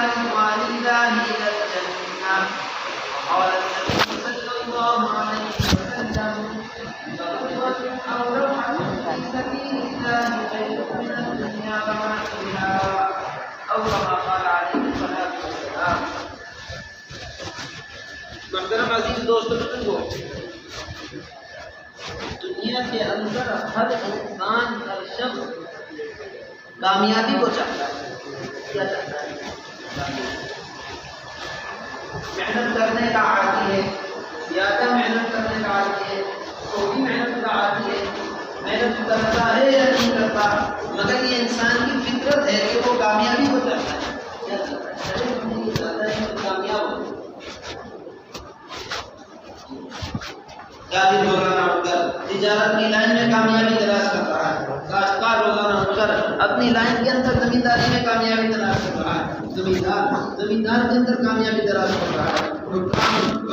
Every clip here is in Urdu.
رضوان الله إلى الجنة. قال النبي صلى الله عليه وسلم: غدوة أو روحة في سبيل الله خير من الدنيا وما فيها، أو كما قال عليه الصلاة والسلام. محترم عزیز دوستو بزرگو، دنیا کے اندر ہر انسان ہر شخص کامیابی کو چاہتا ہے. کیا چاہتا ہے؟ محنت کرنے کا عادی ہے، زیادہ محنت کرنے کا عادی ہے، تھوڑی محنت کا عادی ہے، محنت کرتا ہے یا نہیں کرتا، مگر یہ انسان کی فطرت ہے کہ وہ کامیابی کو چاہتا ہے. کیا چاہتا ہے؟ یہ چاہتا ہے کہ کامیاب ہو. قاضی روزانہ اٹھ کر تجارت کی لائن میں کامیابی تلاش کر رہا ہے. کاشتکار روزانہ اٹھ کر اپنی لائن کے اندر زمینداری میں کامیابی تلاش کر رہا ہے. زمیندار کے اندر کامیابی تلاش کر رہا ہے.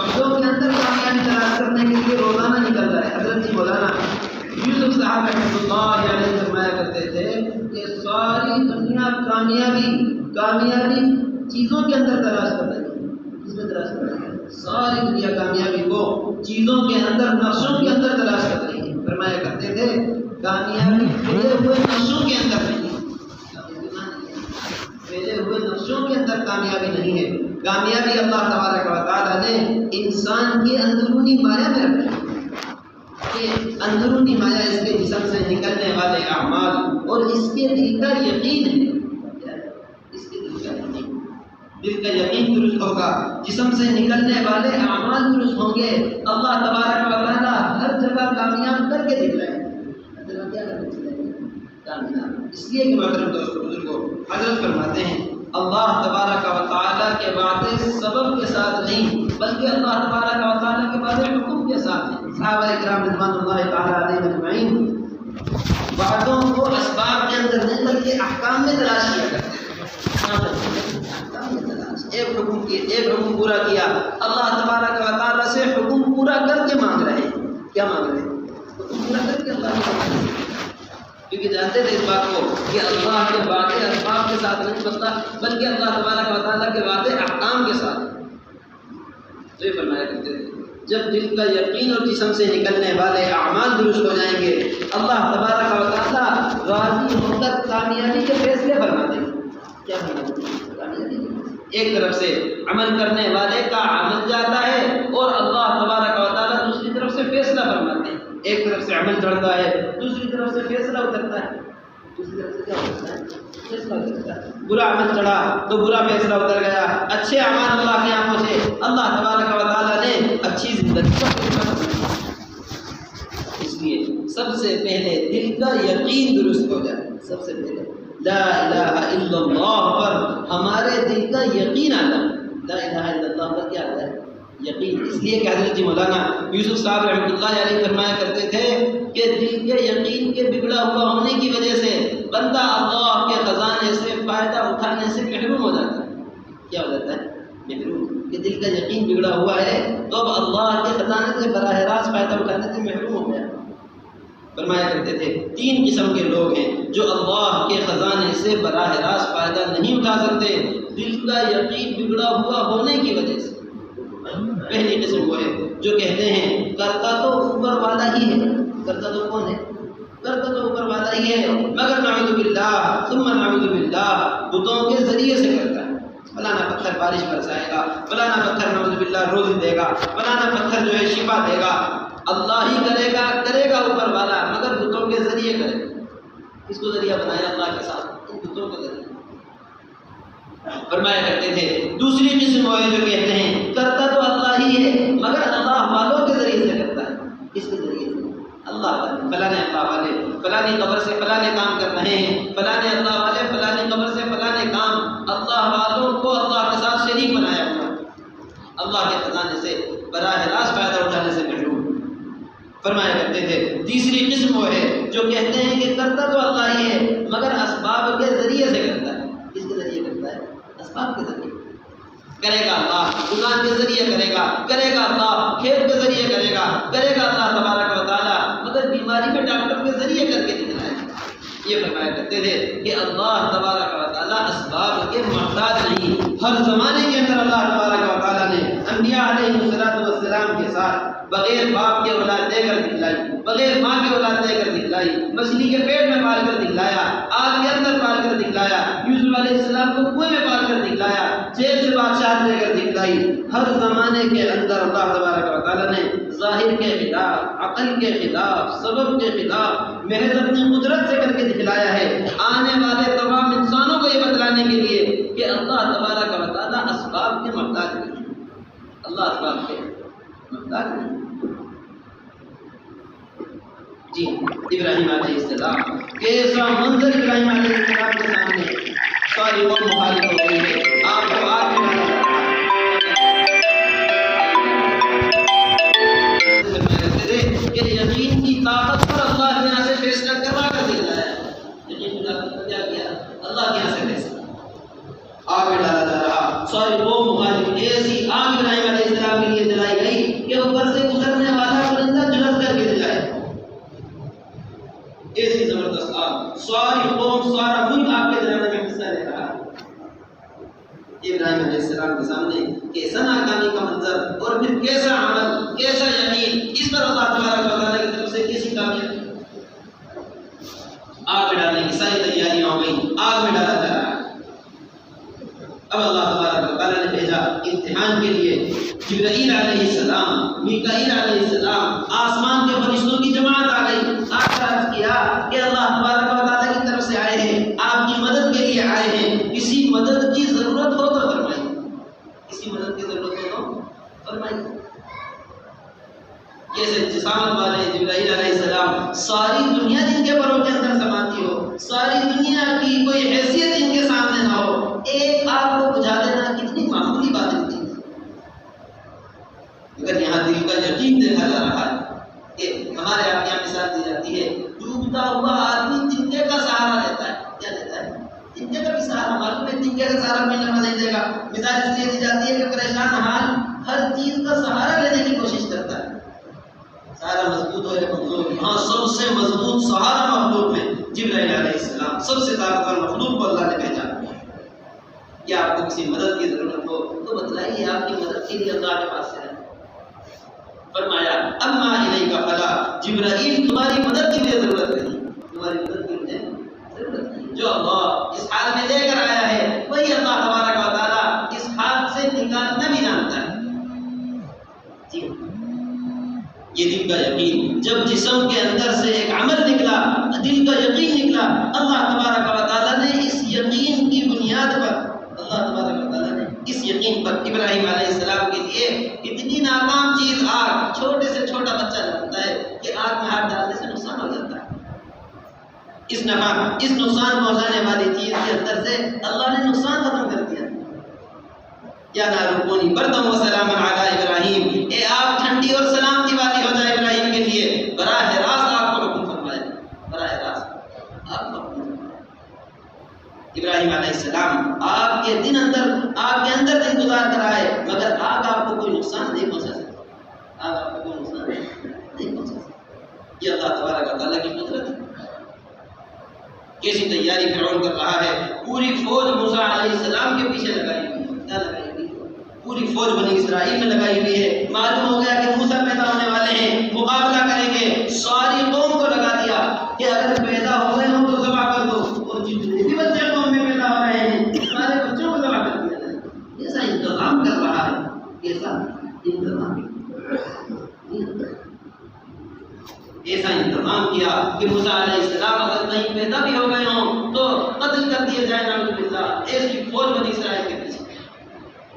عہدوں کے اندر کامیابی تلاش کرنے کے لیے روزانہ نکل رہا ہے. حضرت جی مولانا یوسف صاحب رحمۃ اللہ علیہ فرمایا کرتے تھے کہ ساری دنیا کامیابی چیزوں کے اندر تلاش کر رہی ہے. کس میں تلاش کر رہی ہے؟ ساری دنیا کامیابی کو چیزوں کے اندر، نقشوں کے اندر تلاش کر رہی ہے. فرمایا کرتے تھے کامیابی پھیلے ہوئے نقشوں کے اندر نہیں ہے. پھیلے ہوئے نقشوں کے اندر کامیابی نہیں ہے. کامیابی اللہ تبارک و تعالیٰ نے انسان کے اندرونی مایا میں رکھی ہے. کہ اندرونی مایا اس کے جسم سے نکلنے والے اعمال اور اس کے دل کا یقین ہے. اس کے دل کا یقین درست ہوگا، جسم سے نکلنے والے اعمال درست ہوں گے. اللہ تبارک و تعالیٰ ہر جگہ کامیاب کر کے دکھلائے. اس لیے کہ محترم دوستو بزرگوں، حضرت فرماتے ہیں اللہ تبارک و تعالیٰ کے وعدے سبب کے ساتھ نہیں بلکہ اللہ تبارک و تعالیٰ کے وعدے حکم کے ساتھ ہیں. صحابہ کرام رضوان اللہ تعالیٰ علیہم اجمعین وعدوں کو اسباب کے اندر نہیں بلکہ احکام میں تلاش کیا کرتے ہیں. ایک حکم پورا کیا، اللہ تبارک و تعالیٰ سے حکم پورا کر کے مانگ رہے ہیں. کیا مانگ رہے ہیں؟ حکم پورا کر کے اللہ سے مانگ رہے ہیں. کیونکہ جانتے تھے اس بات کو کہ اللہ کے وعدے اسباب کے ساتھ نہیں بنتا بلکہ اللہ تبارک و تعالیٰ کے وعدے احکام کے ساتھ. تو یہ فرمایا کرتے تھے جب دل کا یقین اور جسم سے نکلنے والے اعمال درست ہو جائیں گے اللہ تبارک و تعالیٰ راضی ہو کر کامیابی کے فیصلے فرماتے ہیں. کیا فرماتے ہیں؟ کامیابی. ایک طرف سے عمل کرنے والے کا عمل جاتا ہے اور اللہ تبارک و تعالیٰ دوسری طرف سے فیصلہ فرماتے ہیں. ایک طرف سے عمل چڑھتا ہے، دوسری طرف سے فیصلہ اترتا ہے. دوسری طرف سے کیا ہوتا ہے؟ فیصلہ اترتا ہے. برا عمل چڑھا تو برا فیصلہ اتر گیا. اچھے اعمال اللہ کے آنکھوں سے اللہ تبارک و تعالیٰ نے اچھی زندگی کا فیصلہ فرمایا. اس لیے سب سے پہلے دل کا یقین درست ہو جائے. سب سے پہلے لا الہ الا اللہ پر ہمارے دل کا یقین آتا ہے. لا الہ الا اللہ پر کیا آتا ہے؟ یقین. اس لیے کہ حضرت جی مولانا یوسف صاحب رحمۃ اللہ علیہ فرمایا کرتے تھے کہ دل کے یقین کے بگڑا ہوا ہونے کی وجہ سے بندہ اللہ کے خزانے سے فائدہ اٹھانے سے محروم ہو جاتا ہے. کیا ہو جاتا ہے؟ محروم. کہ دل کا یقین بگڑا ہوا ہے تو اب اللہ کے خزانے سے براہ راست فائدہ اٹھانے سے محروم ہو گیا. فرمایا کرتے تھے 3 قسم کے لوگ ہیں جو اللہ کے خزانے سے براہ راست فائدہ نہیں اٹھا سکتے دل کا یقین بگڑا ہوا ہونے کی وجہ سے. پہلی قسم وہ ہے جو کہتے ہیں کرتا تو اوپر والا ہی ہے. کرتا تو کون ہے؟ کرتا تو اوپر والا ہی ہے مگر نعوذ باللہ ثم نعوذ باللہ بتوں کے ذریعے سے کرتا ہے. فلانا پتھر بارش برسائے گا، فلانا پتھر نعوذ باللہ روزی دے گا، فلانا پتھر جو ہے شفا دے گا. اللہ ہی کرے گا اوپر والا مگر بتوں کے ذریعے کرے گا. کس کو ذریعہ بنایا؟ اللہ کے ساتھ ان بتوں کے ذریعے. فرمایا کرتے تھے دوسری قسم وہ ہے جو کہتے ہیں کرتا تو اللہ ہی ہے مگر اللہ والوں کے ذریعے سے کرتا ہے. کس کے ذریعے سے؟ اللہ والے. فلانے اللہ والے فلانی قبر سے فلانے کام کر رہے ہیں، فلانے اللہ والے فلانے قبر سے فلانے کام. اللہ والوں کو اللہ کے ساتھ شریک بنایا ہوا، اللہ کے خزانے سے براہ راست فائدہ اٹھانے سے محروم. فرمایا کرتے تھے تیسری قسم وہ ہے جو کہتے ہیں کہ کرتا تو اللہ ہی ہے مگر اسباب کے ذریعے سے کرتا ہے. کس کے ذریعے کرتا ہے؟ اسباب کے ذریعے. کرے گا اللہ دکان کے ذریعے کرے گا اللہ کھیت کے ذریعے کرے گا اللہ تبارک و تعالیٰ مگر بیماری میں ڈاکٹر کے ذریعے کر کے دکھلائے. یہ فرمایا کرتے تھے کہ اللہ تبارک و تعالیٰ اسباب کے محتاج نہیں، ہر زمانے کے اندر اللہ تبارک و تعالیٰ نے انبیاء علیہ السلام کے ساتھ بغیر باپ کے اولاد دے کر دکھلائی، بغیر ماں کے اولاد دے کر دکھلائی، مچھلی کے پیٹ میں پال کر دکھلایا، آگ کے اندر پال کر دکھلایا، یوسف علیہ السلام کو کنویں میں پال کر دکھلایا، جیل سے بادشاہ دے کر دکھلائی۔ ہر زمانے کے اندر اللہ تبارک و تعالیٰ نے ظاہر کے خلاف، عقل کے خلاف، سبب کے خلاف محض اپنی قدرت سے کر کے دکھلایا ہے، آنے والے تمام انسانوں کو یہ بتلانے کے لیے کہ اللہ تبارک و تعالیٰ اسباب کے محتاج نہیں ہے، اللہ اسباب کے محتاج نہیں۔ جی ابراہیم علیہ السلام، کیسا منظر ابراہیم علیہ السلام کے سامنے ساری قوم مخالف ہو گئی ہے، آپ کو آج بھی کہ یقین کی طاقت پر اللہ کے یہاں سے فیصلہ کروا کر دکھلایا ہے، یقین کی طاقت پر کیا کیا؟ اللہ کے یہاں سے فیصلہ آگ میں ڈالا جا رہا، ساری قوم مخالف، ایسی آگ ابراہیم علیہ السلام کے لیے جلائی گئی کہ اوپر سے گزرنے والا پرندہ جلس کر کے جلائے، ایسی زبردست آگ، ساری قوم، سارا ملک آگ کے جلانے میں حصہ لے رہا ہے۔ ابراہیم علیہ السلام کے سامنے کیسا ناکامی کا منظر، اور پھر کیسا عمل، کیسا یقین، اس پر اللہ تبارک و تعالیٰ کی طرف سے کیسی کامیابی۔ آگ میں ڈالنے کی ساری تیاریاں ہو گئی، آگ میں ڈالا جا رہا ہے۔ اب اللہ تبارک و تعالیٰ نے بھیجا امتحان کے لیے جبرائیل علیہ السلام، میکائیل علیہ السلام، آسمان کے فرشتوں کی جماعت آ گئی، آ کر عرض کیا کہ اللہ تبارک و تعالیٰ کی طرف سے آئے ہیں، آپ کی مدد کے لیے آئے ہیں، کسی مدد کی ضرورت ہو تو فرمائیے، کسی مدد کی ضرورت ہو تو فرمائیے۔ یہ جسامت والے جبرائیل علیہ السلام، ساری دنیا جن کے پروں کے اندر سماتی ہو، ساری دنیا کی کوئی حیثیت ان کے سامنے نہ ہو، ایک آگ کو بجھا دینا کتنی معمولی بات ہوتی ہے، مگر یہاں دل کا یقین دیکھا جا رہا ہے کہ ہمارے آپ یہاں مثال دی جاتی ہے، ڈوبتا ہوا آدمی تنکے کا سہارا لیتا ہے، کیا لیتا ہے؟ تنکے کا بھی سہارا، معلوم ہے تنکے کا سہارا کوئی نفع نہیں دے گا، مثال اس لیے دی جاتی ہے کہ پریشان حال ہر چیز کا سہارا لینے کی کوشش کرتا ہے، سہارا مضبوط ہو یا کمزور، ہاں سب سے مضبوط سہارا مخلوق میں جبرائیل علیہ السلام، سب سے طاقتور مخلوق کو اللہ نے بھیجا۔ یا آپ کو کسی مدد کی ضرورت ہو تو بتلائیے، آپ کی مدد کے لیے اللہ کے پاس ہے۔ فرمایا اما الیک فلا، جبرائیل تمہاری مدد کی مجھے ضرورت نہیں، تمہاری مدد کی مجھے ضرورت نہیں، جو اللہ اس حال میں لے کر آیا ہے وہی اللہ تبارک و تعالیٰ اس حال سے نکالنا بھی جانتا ہے۔ جی یہ دل کا یقین، جب جسم کے اندر سے ایک عمل نکلا، دل کا یقین نکلا، اللہ تبارک و تعالیٰ نے اس یقین کی بنیاد پر، اللہ تبارک و تعالیٰ نے اس یقین پر ابراہیم علیہ السلام کے لیے اتنی ناکام چیز آگ، چھوٹے سے چھوٹا بچہ جانتا ہے کہ آگ میں ہاتھ ڈالنے سے نقصان ہو جاتا ہے، اس نقصان پہنچانے والی چیز کے اندر سے اللہ نے نقصان ختم کر دیا۔ یا نارکونی بردم و سلام علی ابراہیم، اے آگ ٹھنڈی اور سلامتی والی ہو جائے ابراہیم کے لیے، براہ راست آپ کو حکم فرمائے، براہ راست آپ کو حکم فرمائے۔ ابراہیم علیہ السلام آگ کے اندر دن گزار کر آئے، مگر آگ آپ کو کوئی نقصان نہیں پہنچا سکتی، آگ آپ کو کوئی نقصان نہیں پہنچا سکتی۔ یہ اللہ تبارک و تعالیٰ کی قدرت ہے۔ کیسی تیاری فرعون کر رہا ہے، پوری فوج موسیٰ علیہ السلام کے پیچھے لگائی ہوئی ہے، کیا لگائی ہوئی ہے؟ پوری فوج بنی اسرائیل میں لگائی ہوئی ہے، معلوم ہو گیا کہ موسیٰ پیدا ہونے والے ہیں، مقابلہ کریں گے، ساری قوم کو لگا دیا کہ اگر پیدا ہو گئے ہوں تو ذبح کر دو، اور جتنے بھی بچے قوم میں پیدا ہو رہے ہیں سارے بچوں کو ذبح کر دیا جائے۔ ایسا انتظام کر رہا ہے، ایسا انتظام کیا کہ موسیٰ علیہ السلام اگر کہیں پیدا بھی ہو گئے ہوں تو قتل کر دیے جائے، نعوذ باللہ، ایسی فوج بنی اسرائیل کے پیچھے۔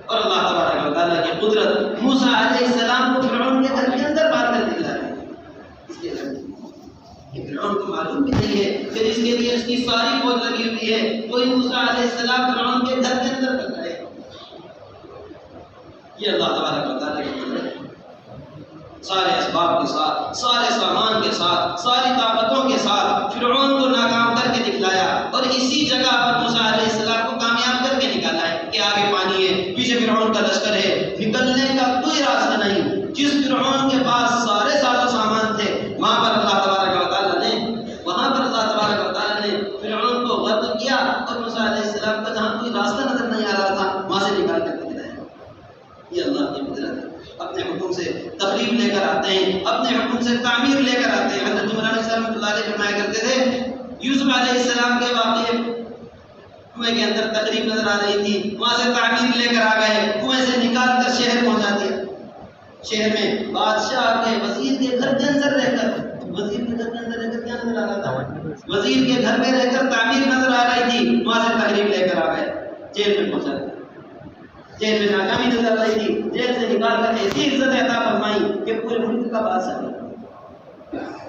اور اللہ تبارک و تعالیٰ کی قدرت موسیٰ علیہ السلام کو فرعون کے گھر کے اندر مار کر دکھلا رہی ہے، اس کے گھر کہ فرعون کو معلوم بھی نہیں ہے، پھر اس کے لیے اس کی ساری فوج لگی ہوئی ہے، کوئی موسیٰ علیہ السلام فرعون کے گھر کے اندر کر رہے۔ یہ اللہ تبارک و تعالیٰ کی قدرت ہے، سارے اسباب کے ساتھ، سارے سامان کے ساتھ، ساری طاقتوں کے ساتھ فرعون کو ناکام کر کے دکھلایا، اور اسی جگہ پر موسیٰ علیہ السلام کو کامیاب کر کے نکالا ہے کہ آگے پانی ہے، پیچھے فرعون کا لشکر ہے، نکلنے کا کوئی راستہ نہیں۔ جس فرعون کے پاس سارے ساز و سامان تھے، وہاں پر اللہ تبارک و تعالیٰ نے فرعون کو غرق کیا، اور موسیٰ علیہ السلام کا جہاں کوئی راستہ نظر نہیں آ رہا تھا وہاں سے یہ اللہ کی قدرت ہے. اپنے حکم سے تخلیق لے کر آتے ہیں، اپنے حکم سے تعمیر لے کر آتے ہیں. حضرت عمران رحمۃ اللہ علیہ فرمایا کرتے تھے یوسف علیہ السلام کے واقعے کنویں کے اندر تقریب نظر آ رہی تھی، وہاں سے تعمیر لے کر آ گئے، کنویں سے نکال کر شہر پہنچا دیا. شہر میں بادشاہ کے وزیر کے گھر کے اندر رہ کر، وزیر کے گھر کے اندر رہ کر کیا نظر آ رہا تھا؟ وزیر کے گھر میں رہ کر تعمیر نظر آ رہی تھی، وہاں سے تقریب لے کر آ گئے، جیل میں پہنچا دیا. جیل میں ناکامی نظر آ رہی تھی، جیل سے نکال کر ایسی عزت عطا فرمائی کہ پورے ملک کا بادشاہ بنا.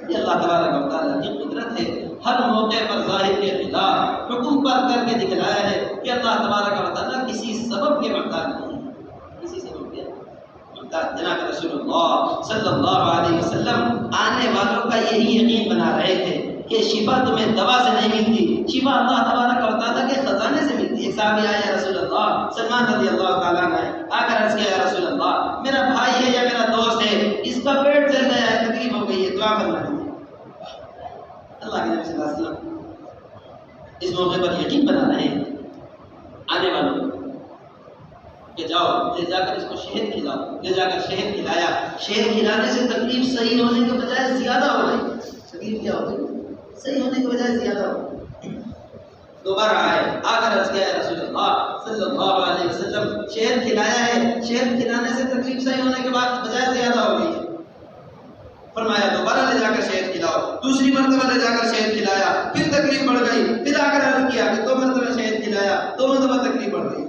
یہ اللہ تبارک و تعالیٰ کی قدرت ہے. ہر موقع پر ظاہر کے خلاف حکم پر کر کے دکھلایا ہے کہ اللہ تبارک و تعالیٰ کسی سبب کے محتاج نہیں ہے، کسی سبب کے محتاج. جناب رسول اللہ صلی اللہ علیہ وسلم آنے والوں کا یہی یقین بنا رہے تھے کہ شفا تمہیں دوا سے نہیں ملتی، شفا اللہ تبارک و تعالیٰ کے خزانے سے ملتی ہے. ایک صحابی آئے یا رسول اللہ، سلمان رضی اللہ تعالیٰ عنہ آ کر عرض کیا یا رسول اللہ میرا بھائی ہے یا میرا دوست ہے، اس کا پیٹ چل گیا ہے، تکلیف ہو گئی ہے، دعا فرما دیجیے. اللہ کے نبی صلی اللہ علیہ وسلم اس موقع پر یقین بنا رہے ہیں آنے والوں کہ جاؤ لے جا کر اس کو شہد کھلاؤ. لے جا کر شہد کھلایا، شہد کھلانے سے تکلیف صحیح ہونے کے بجائے زیادہ ہو گئی. تکلیف کیا ہو گئی؟ صحیح ہونے کے بجائے زیادہ ہو گئی. دوبارہ آئے، آ کر عرض کیا ہے رسول اللہ صلی اللہ علیہ وسلم شہد کھلایا ہے، شہد کھلانے سے تکلیف صحیح ہونے کے بعد بجائے زیادہ ہو گئی ہے. فرمایا دوبارہ لے جا کر شہد کھلاؤ. دوسری مرتبہ لے جا کر شہد کھلایا، پھر تکلیف بڑھ گئی. پھر آ کر عرض کیا کہ 2 مرتبہ شہد کھلایا، 2 مرتبہ تکلیف بڑھ گئی.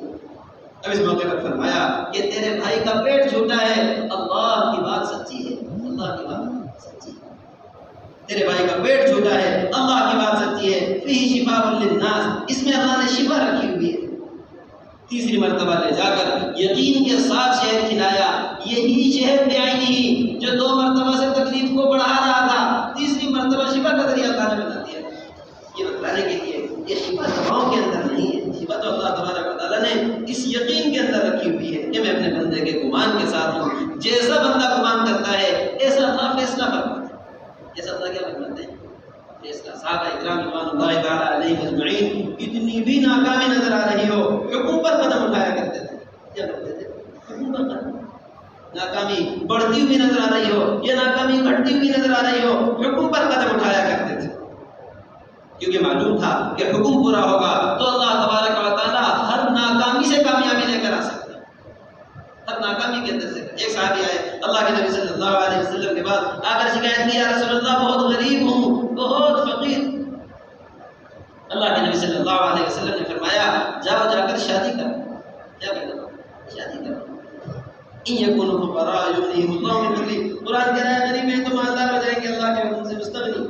اب اس موقع پر فرمایا کہ تیرے بھائی کا پیٹ چھوٹا ہے، اللہ کی بات سچی ہے، اللہ کی بات سچی ہے. تیرے بھائی کا پیٹ چھوٹا ہے، اللہ کی بات سچی ہے. فیہ شفاء للناس، اس میں اللہ نے شفا رکھی ہوئی ہے. تیسری مرتبہ لے جا کر یقین کے ساتھ شہد کھلایا. یہی شہد بعینہ جو 2 مرتبہ سے تکلیف کو بڑھا رہا تھا، تیسری مرتبہ شفا کا ذریعہ اللہ نے بنا دیا. یہ بتلانے کے لیے یہ شفا دواؤں کے اندر نہیں ہے، شفا تو اللہ تبارک و تعالیٰ نے اس یقین کے اندر رکھی ہوئی ہے کہ میں اپنے بندے کے گمان کے ساتھ ہوں. جیسا بندہ گمان کرتا ہے ایسا اللہ فیصلہ فرماتا ہے. ایسا اللہ کیا فرماتے ہیں؟ فیصلہ. صحابہ اکرام رضوان اللہ تعالیٰ علیہم اجمعین کتنی بھی ناکامی نظر آ رہی ہو حکم پر قدم اٹھایا کرتے تھے. کیا کرتے تھے؟ حکم پر قدم. ناکامی بڑھتی ہوئی نظر آ رہی ہو یا ناکامی گھٹتی ہوئی نظر آ رہی ہو، حکم پر قدم اٹھایا کرتے تھے. کیونکہ معلوم تھا کہ حکم پورا ہوگا تو اللہ تبارک و تعالیٰ ہر ناکامی سے کامیابی لے کر آ سکتا ہے، ہر ناکامی کے اندر سے. ایک صحابی آئے اللہ کے نبی صلی اللہ علیہ وسلم کے بعد آ کر شکایت کی یا رسول اللہ بہت غریب ہوں، بہت فقیر. اللہ کے نبی صلی اللہ علیہ وسلم نے فرمایا جاؤ جا کر شادی کر. کیا کرو؟ شادی کرو. ان یکونوا فقراء یغنیہم اللہ من فضلہ. قرآن کہہ رہا ہے غریب ہیں تو مالدار ہو جائیں گے اللہ کے حکم سے مستغنی.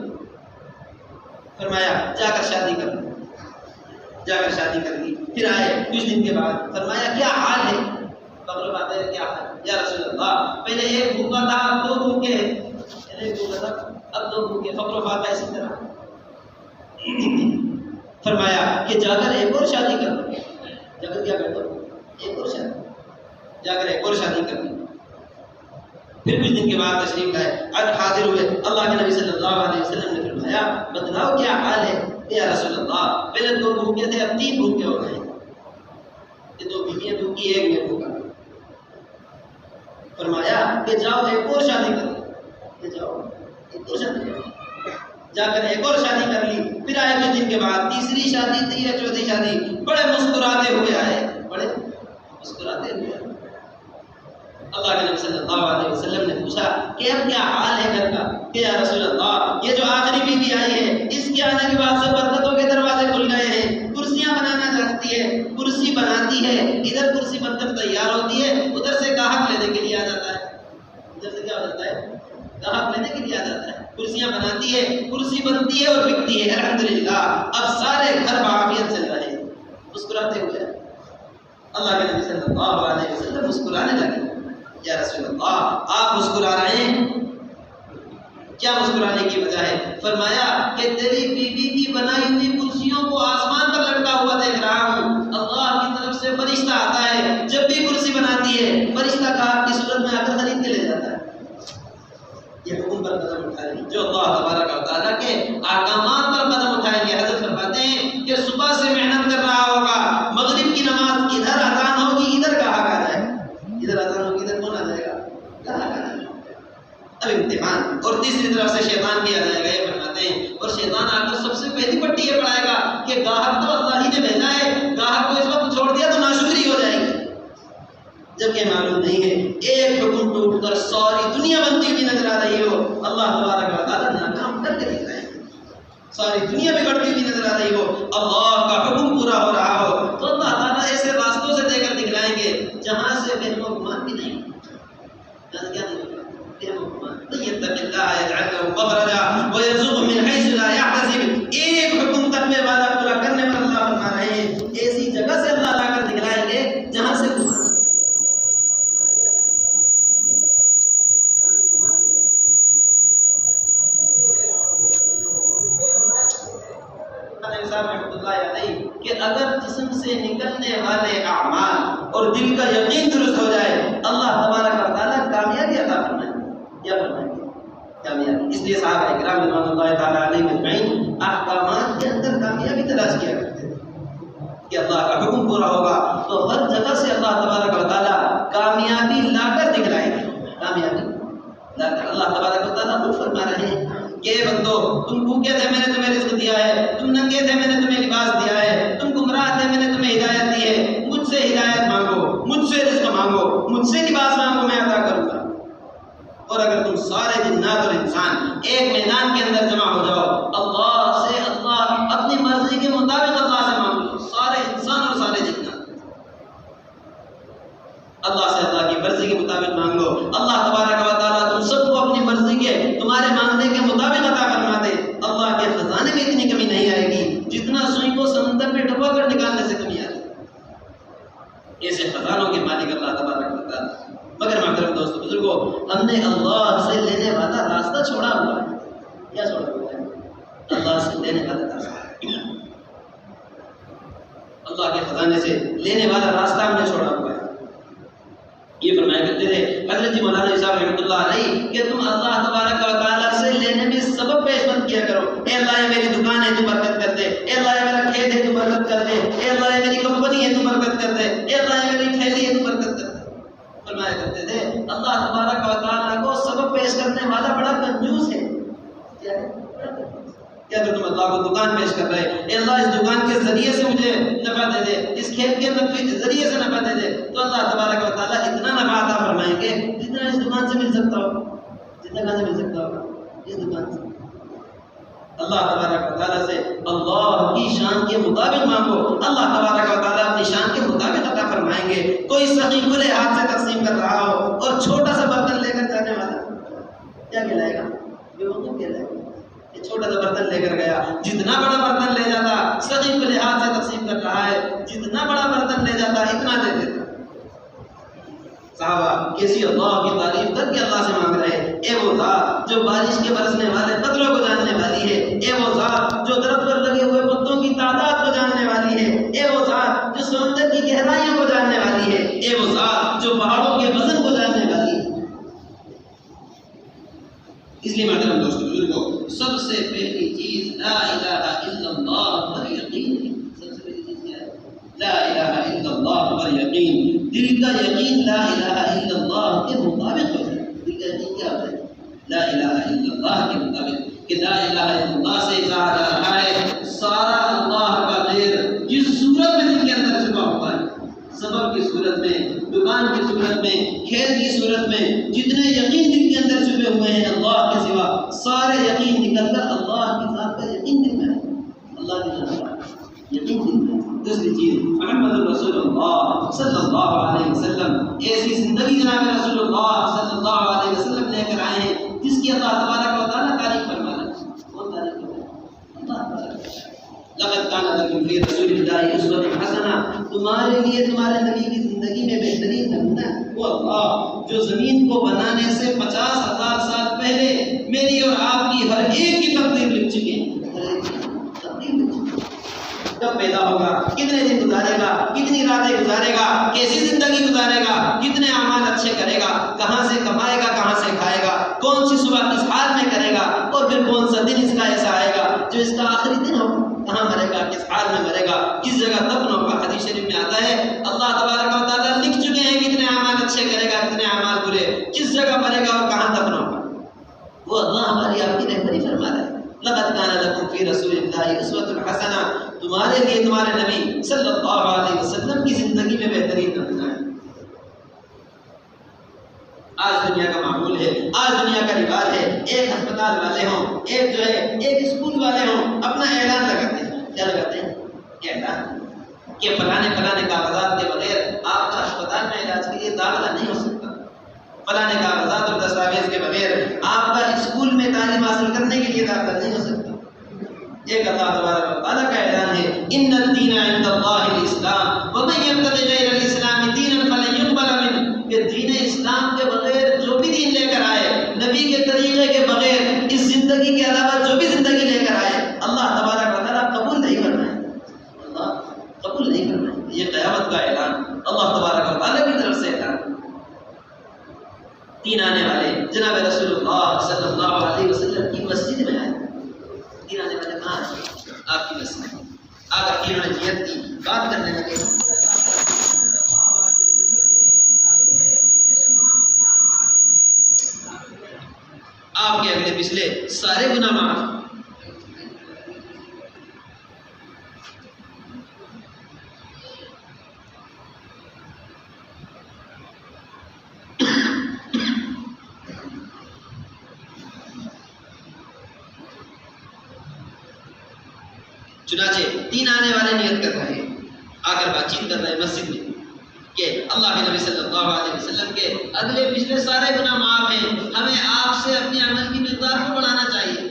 فرمایا جا کر شادی کر. جا کر شادی کر لی. پھر آئے کچھ دن کے بعد فرمایا کیا حال ہے؟ فقر بات ہے کیا حال یا رسول اللہ پہلے ایک بھوکا تھا اب 2 بھوکے، پہلے ایک بھوکا تھا اب 2 بھوکے. فقر و فاقہ اسی طرح. فرمایا کہ جا کر ایک اور شادی کر. جا کر کیا کر دو؟ ایک اور شادی. جا کر ایک اور شادی کر لی. پھر کچھ دن کے بعد تشریف لائے، اب حاضر ہوئے. اللہ کے نبی صلی اللہ علیہ وسلم نے فرمایا بتلاؤ کیا حال ہے یا رسول اللہ. پہلے 2 بھوکے تھے اب 3 بھوکے ہو گئے. یہ 2 بیویاں بھوکی ایک میں بھوکا. فرمایا کہ جاؤ ایک اور شادی کر لو. جاؤ ایک اور شادی کر. جا کر ایک اور شادی کر لی. پھر آئے کچھ دن کے بعد تیسری شادی تھی یا چوتھی شادی. بڑے مسکراتے ہوئے آئے، بڑے مسکراتے ہوئے آئے. اللہ کے نبی صلی اللہ علیہ وسلم نے پوچھا کہ اب کیا حال ہے گھر کا؟ کہ یا رسول اللہ یہ جو آخری بیوی آئی ہے اس کے آنے کے بعد سے برکتوں کے دروازے کھل گئے ہیں. کرسیاں بنانا جانتی ہے، کرسی بناتی ہے، ادھر کرسی بن کر تیار ہوتی ہے، ادھر سے گاہک لینے کے لیے آ جاتا ہے. ادھر سے کیا ہو جاتا ہے؟ گاہک لینے کے لیے آ جاتا ہے. کرسیاں بناتی ہے، کرسی بنتی ہے اور بکتی ہے. الحمدللہ اب سارے گھر بعافیت چل رہے ہیں. مسکراتے ہوئے اللہ کے نبی صلی اللہ علیہ وسلم مسکرانے لگے. یا رسول اللہ آپ مسکرا رہے ہیں، کیا مسکرانے کی وجہ ہے؟ فرمایا کہ تیری بیوی کی بنائی ہوئی کرسیوں کو آسمان پر لٹکا ہوا دیکھ رہا ہوں. اللہ کی طرف سے فرشتہ آتا ہے، جب بھی کرسی بناتی ہے فرشتہ گاہک کی صورت میں آ کر خرید کے لے جاتا ہے. یہ حکم پر قدم اٹھائیں گے جو اللہ تبارک و تعالیٰ کے احکامات پر قدم اٹھائیں گے. حضرت فرماتے ہیں کہ صبح سے محنت کر رہا ہوگا، مغرب کی نماز ادھر اذان ہوگی ادھر گاہک آ جائے، ادھر اذان اور تیسری طرف سے شیطان کیا جائے گا، یہ فرماتے ہیں، اور شیطان آ کر سب سے پہلی پٹی یہ پڑھائے گا کہ گاہک تو اللہ ہی نے بھیجا ہے، گاہک کو اس وقت چھوڑ دیا تو ناشکری ہو جائے گی، جبکہ معلوم نہیں ہے ایک حکم ٹوٹ کر ساری دنیا بنتی ہوئی نظر آ رہی ہو، اللہ تبارک و تعالیٰ ناکام کر کے دکھائے، ساری دنیا بگڑتی ہوئی نظر آ رہی ہو، اللہ کا حکم پورا ہو رہا ہو، تو اللہ تعالیٰ ایسے راستوں سے دے کر دکھلائیں گے جہاں سے وہم و گمان بھی نہیں، کیا نہیں ہوگا وہم و گمان، یتق اللہ یجعل لہ مخرجا ویرزقہ من حیث لا یحتسب، ایک حکم تک میں وعدہ پورا کرنے پر اللہ فرما رہے ہیں، ایسی جگہ سے اللہ لا کر دکھلائیں گے جہاں سے گمان رحمۃ اللہ علیہ کہ اگر جسم سے نکلنے والے اعمال اور دل کا یقین درست ہو جائے اللہ تبارک و تعالیٰ کامیابی عطا فرمائے گے، کیا فرمائیں گے؟ کامیابی۔ اس لیے صحابہ کرام رضوان اللہ تعالیٰ علیہ اجمعین احکامات کے اندر کامیابی تلاش کیا کرتے تھے کہ اللہ کا حکم پورا ہوگا تو ہر جگہ سے اللہ تبارک و تعالیٰ کامیابی لا کر دکھلائے گا، کامیابی لا کر۔ اللہ تبارک و تعالیٰ خود فرما رہے ہیں کہ بندو تم بھوکے تھے میں نے تمہیں رزق دیا ہے، تم ننگے تھے میں نے تمہیں لباس دیا ہے، تم گمراہ تھے میں نے تمہیں ہدایت دی ہے، مجھ سے ہدایت مانگو، مجھ سے رزق مانگو، مجھ سے لباس مانگو، میں عطا کروں گا۔ اور اگر تم سارے جنات اور انسان ایک میدان کے اندر جمع ہو جاؤ، اللہ سے اللہ اپنی مرضی کے مطابق اللہ سے مانگ لو، سارے انسان اور سارے جنات اللہ سے اللہ کی مرضی کے مطابق مانگو، اللہ تبارک و تعالیٰ تم سب کو اپنی مرضی کے تمہارے مانگنے کے مطابق عطا فرما دے، اللہ کے خزانے میں اتنی کمی نہیں آئے گی جتنا سوئی کو سمندر میں ڈبو کر نکالنے سے کمی آتی ہے، ایسے خزانوں کے مالک اللہ تبارک و تعالیٰ۔ مگر محترم دوستو بزرگوں، ہم نے اللہ سے لینے والا راستہ چھوڑا ہوا ہے، کیا چھوڑا ہوا ہے؟ اللہ سے لینے والا راستہ، اللہ کے خزانے سے لینے والا راستہ ہم نے چھوڑا ہوا ہے۔ یہ فرمایا کرتے تھے حضرت جی مولانا صاحب رحمۃ اللہ علیہ کہ تم اللہ تبارک و تعالیٰ سے لینے میں سبب پیش مت کیا کرو، اے اللہ یہ میری دکان ہے تو برکت کر دے، اے اللہ یہ میرا کھیت ہے تو برکت کر دے، اے اللہ یہ میری کمپنی ہے تو برکت کر دے، اے اللہ یہ میری تھیلی ہے تو برکت کر دے۔ فرمایا کرتے تھے اللہ تبارک و تعالیٰ کو سبب پیش کرنے والا بڑا کنجوس ہے، کیا ہے؟ کیا تو تم اللہ کو دکان پیش کر رہے، اے اللہ اس دکان کے ذریعے سے مجھے نفع دے دے، اس کھیت کے ذریعے سے نفع دے دے، تو اللہ تبارک و تعالیٰ اتنا نفع عطا فرمائیں گے جتنا اس دکان سے مل سکتا ہو، جتنا کہاں سے مل سکتا ہو؟ اس دکان سے۔ اللہ تبارک و تعالیٰ سے اللہ کی شان کے مطابق مانگو، اللہ تبارک و تعالیٰ اپنی شان کے مطابق عطا فرمائیں گے۔ کوئی سخی کھلے ہاتھ سے تقسیم کر رہا ہو اور چھوٹا سا برتن لے کر جانے والا کیا کہلائے گا؟ بے وقوف کہلائے گا۔ یہ چھوٹا سا برتن لے کر گیا، جتنا بڑا برتن لے جاتا سخی کھلے ہاتھ سے تقسیم کر رہا ہے، جتنا بڑا برتن لے جاتا اتنا دے دیتا۔ صحابہ کیسی اللہ کی تعریف کر کے اللہ سے مانگ رہے ہیں، اے وہ ذات جو بارش کے برسنے والے قطروں کو جاننے والی ہے، اے وہ ذات جو درخت پر لگے ہوئے پتوں کی تعداد کو جاننے والی ہے، اے وہ ذات جو سمندر کی گہرائیوں کو جاننے والی ہے، اے وہ ذات جو پہاڑوں کے وزن کو جاننے والی ہے۔ اس لیے محترم دوستو بزرگوں، سب سے پہلی چیز لا الہ الا اللہ پر یقین ہے۔ سب سے پہلی چیز کیا ہے؟ لا الہ الا اللہ پر یقین۔ دل کا یقین لا الہ الا اللہ کے مطابق ہو جائے۔ دل کا یقین کیا ہوتا ہے؟ لا الہ الا اللہ کے مطابق، کہ لا الہ الا اللہ سے کہا جا رہا ہے سارا اللہ کا خیر جس صورت میں دل کے اندر چھپا ہوا ہے، سبب کی صورت میں، دکان کی صورت میں، کھیت کی صورت میں، جتنے یقین دل کے اندر چھپے ہوئے ہیں اللہ کے سوا، سارے یقین نکل کر اللہ کی ذات کا یقین دل میں ہے، اللہ کی ذات کا یقین دل میں ہے۔ دوسری چیز محمد رسول اللہ صلی اللہ علیہ وسلم، ایسی زندگی جناب رسول اللہ صلی اللہ علیہ وسلم لے کر آئے ہیں جس کی اللہ تبارک و تعالیٰ تعریف فرما رہا ہے۔ کون تعریف فرما رہا ہے؟ اللہ تعالیٰ۔ لقد كان لكم في رسول الله اسوة حسنة، تمہارے لیے تمہارے نبی کی زندگی میں بہترین نمونہ وہ اللہ جو زمین کو بنانے سے 50,000 سال پہلے میری اور آپ کی ہر ایک کی تقدیر لکھ چکے ہیں۔ کب پیدا ہوگا، کتنے دن گزارے گا، کتنی راتیں گزارے گا، کیسی زندگی گزارے گا، کتنے اعمال اچھے کرے گا، کہاں سے کمائے گا، کہاں سے کھائے گا، کون سی صبح کس حال میں کرے گا، اور پھر کون سا دن اس کا ایسا آئے گا جو اس کا آخری دن ہوگا، کہاں مرے گا، کس حال میں مرے گا، کس جگہ دفن ہوگا۔ حدیث شریف میں آتا ہے اللہ تبارک و تعالیٰ لکھ چکے ہیں کتنے اعمال اچھے کرے گا، کتنے اعمال برے، کس جگہ مرے گا اور کہاں دفن ہوگا۔ وہ اللہ تمہارے لیے تمہارے نبی صلی اللہ علیہ وسلم کی زندگی میں بہترین نمونہ ہے۔ آج دنیا کا معمول ہے، آج دنیا کا رواج ہے، ایک ہسپتال والے ہوں، ایک جو ہے ایک اسکول والے ہوں، اپنا اعلان لگاتے ہیں۔ کیا لگاتے ہیں؟ اعلان کہ فلانے کاغذات کے بغیر آپ کا اسپتال میں علاج کے لیے داخلہ نہیں ہو سکتا، فلانے کاغذات اور دستاویز کے بغیر آپ کا اسکول میں تعلیم حاصل کرنے کے لیے داخلہ نہیں ہو سکتا۔ ایک اللہ تبارک و تعالیٰ کا اعلان ہے، ان الدین عند اللہ الاسلام ومن یبتغی غیر الاسلام دینا فلن یقبل منہ، کہ دین اسلام کے بغیر جو بھی دین لے کر آئے، نبی کے طریقے کے بغیر، اس زندگی کے علاوہ جو بھی زندگی لے کر آئے، اللہ تبارک و تعالیٰ قبول نہیں کرنا ہے، اللہ قبول نہیں کرنا ہے۔ یہ قیامت کا اعلان، اللہ تبارک و تعالیٰ کی طرف سے اعلان۔ تین آنے والے جناب رسول اللہ صلی اللہ علیہ وسلم کی مسجد میں آئے، تین آنے والے کہاں ہیں؟ آپ کی مسجد میں آ کر تینوں نے نیت کی، بات کرنے لگے۔ آپ کے اگلے پچھلے سارے گناہ معاف۔ چنانچہ تین آنے والے نیت کر رہے ہیں، آ کر بات چیت کر رہے ہیں مسجد میں کہ اللہ کے نبی صلی اللہ علیہ وسلم کے اگلے پچھلے سارے گناہ معاف ہیں، ہمیں آپ سے اپنے عمل کی مقدار کو بڑھانا چاہیے۔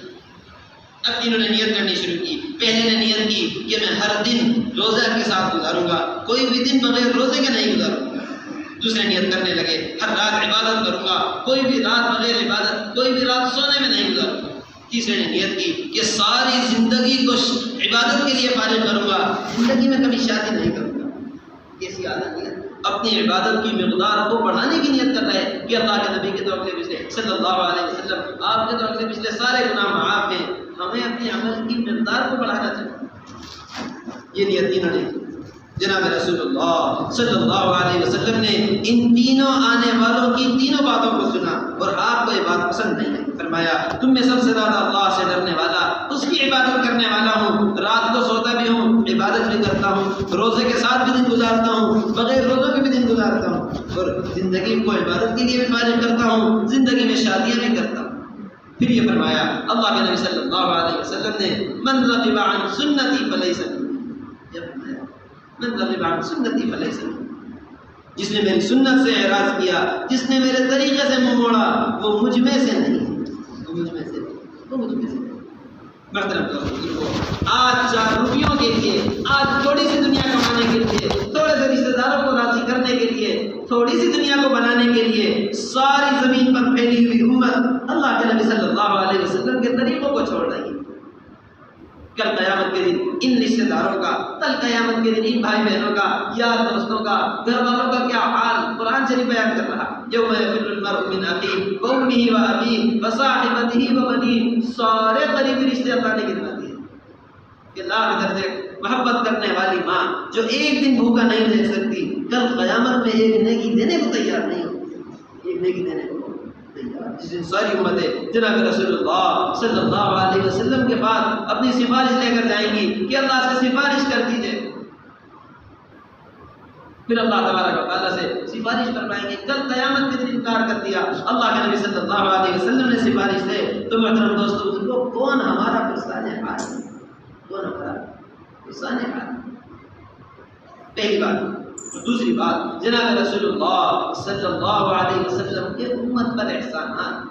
اب تینوں نے نیت کرنی شروع کی۔ پہلے نے نیت کی کہ میں ہر دن روزہ کے ساتھ گزاروں گا، کوئی بھی دن بغیر روزے کے نہیں گزاروں گا۔ دوسرے نیت کرنے لگے، ہر رات عبادت کروں گا، کوئی بھی رات بغیر عبادت، کوئی بھی رات سونے میں نہیں گزاروں گا۔ تیسرے نے نیت کی کہ ساری زندگی کو عبادت کے لیے فارغ کروں گا، زندگی میں کبھی شادی نہیں کروں گا۔ کیسی عادت نیت؟ اپنی عبادت کی مقدار کو بڑھانے کی نیت کر رہے ہیں کہ اللہ کے نبی کے تو اگلے پچھلے صلی اللہ علیہ وسلم آپ کے تو اگلے پچھلے سارے گناہ معاف ہیں، ہمیں اپنے عمل کی مقدار کو بڑھانا چاہیے۔ یہ نیت تینوں نے جناب رسول اللہ صلی اللہ علیہ وسلم نے ان تینوں آنے والوں کی تینوں باتوں کو سنا اور آپ کو یہ بات پسند نہیں ہے۔ فرمایا تم میں سب سے زیادہ اللہ سے ڈرنے والا اس کی عبادت کرنے والا ہوں، رات کو سوتا بھی ہوں، عبادت بھی کرتا ہوں، روزے کے ساتھ بھی دن گزارتا ہوں، بغیر روزوں کے بھی دن گزارتا ہوں، اور زندگی کو عبادت کے لیے بھی فارغ کرتا ہوں، زندگی میں شادیاں بھی کرتا ہوں۔ پھر یہ فرمایا اللہ کے نبی صلی اللہ علیہ وسلم نے من رغب عن سنتی فلیس منی، من رغب عن سنتی فلیس منی، جس نے میری سنت سے اعراض کیا، جس نے میرے طریقے سے منہ موڑا، وہ مجھ میں سے نہیں، وہ مجھ میں سے نہیں، وہ مجھ میں سے نہیں۔ محترم دوستو، آج 4 روپیوں کے لیے، آج تھوڑی سی دنیا کمانے کے لیے، تھوڑے سے رشتے داروں کو راضی کرنے کے لیے، تھوڑی سی دنیا کو بنانے کے لیے ساری زمین پر پھیلی ہوئی امت اللہ کے نبی صلی اللہ علیہ وسلم کے طریقوں کو چھوڑ رہی ہے۔ کل قیامت کے دن ان رشتے داروں کا، کل قیامت کے دن ان بھائی بہنوں کا، یار دوستوں کا، گھر والوں کا کیا حال قرآن شریف بیان کر رہا۔ یوم یفر المرء من اخیہ وامہ وابیہ وصاحبتہ وبنیہ، سارے قریبی رشتے اللہ نے گنوا دیے کہ لاکھ درجے محبت کرنے والی ماں جو ایک دن بھوکا نہیں دیکھ سکتی، کل قیامت میں ایک نیکی دینے کو تیار نہیں ہوتی، ایک نیکی دینے کو تیار۔ جس دن ساری امتیں جناب رسول اللہ صلی اللہ علیہ وسلم کے بعد اپنی سفارش لے کر جائیں گی کہ اللہ سے سفارش کر دیجئے، پھر اللہ تبارک و تعالیٰ سے سفارش فرمائیں گے۔ کل قیامت کے دن انکار کر دیا، اللہ کے نبی صلی اللہ علیہ وسلم نے سفارش دے تو محترم دوستو بزرگوں، کون ہمارا فرسان حال، کون ہمارا فرسان حال؟ پہلی بات۔ دوسری بات، جناب رسول اللہ صلی اللہ علیہ وسلم کے امت پر احسانات،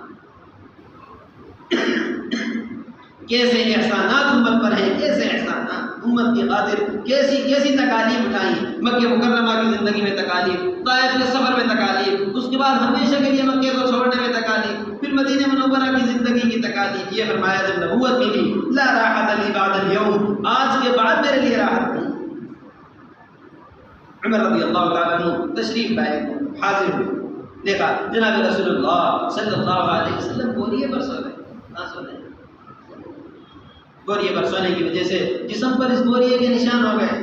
کیسے احسانات امت پر ہیں، کیسے احسانات امت کی خاطر، کیسی تکالیف اٹھائیں، مکہ مکرمہ کی زندگی میں تکالیف، طائف کے سفر میں تکالیف، اس کے بعد ہمیشہ کے لیے مکہ کو چھوڑنے میں تکالیف، پھر مدینہ منورہ کی زندگی کی تکالیف۔ یہ فرمایا جب نبوت ملی، لا راحت لی بعد اليوم، آج کے بعد میرے لیے راحت نہیں۔ عمر رضی اللہ تعالیٰ عنہ تشریف لائے، حاضر ہوئے، دیکھا جناب رسول اللہ صلی اللہ علیہ وسلم بوریے پر سو رہے، کہاں سو رہے؟ بوریے پر سونے کی وجہ سے جسم پر اس بوریے کے نشان ہو گئے۔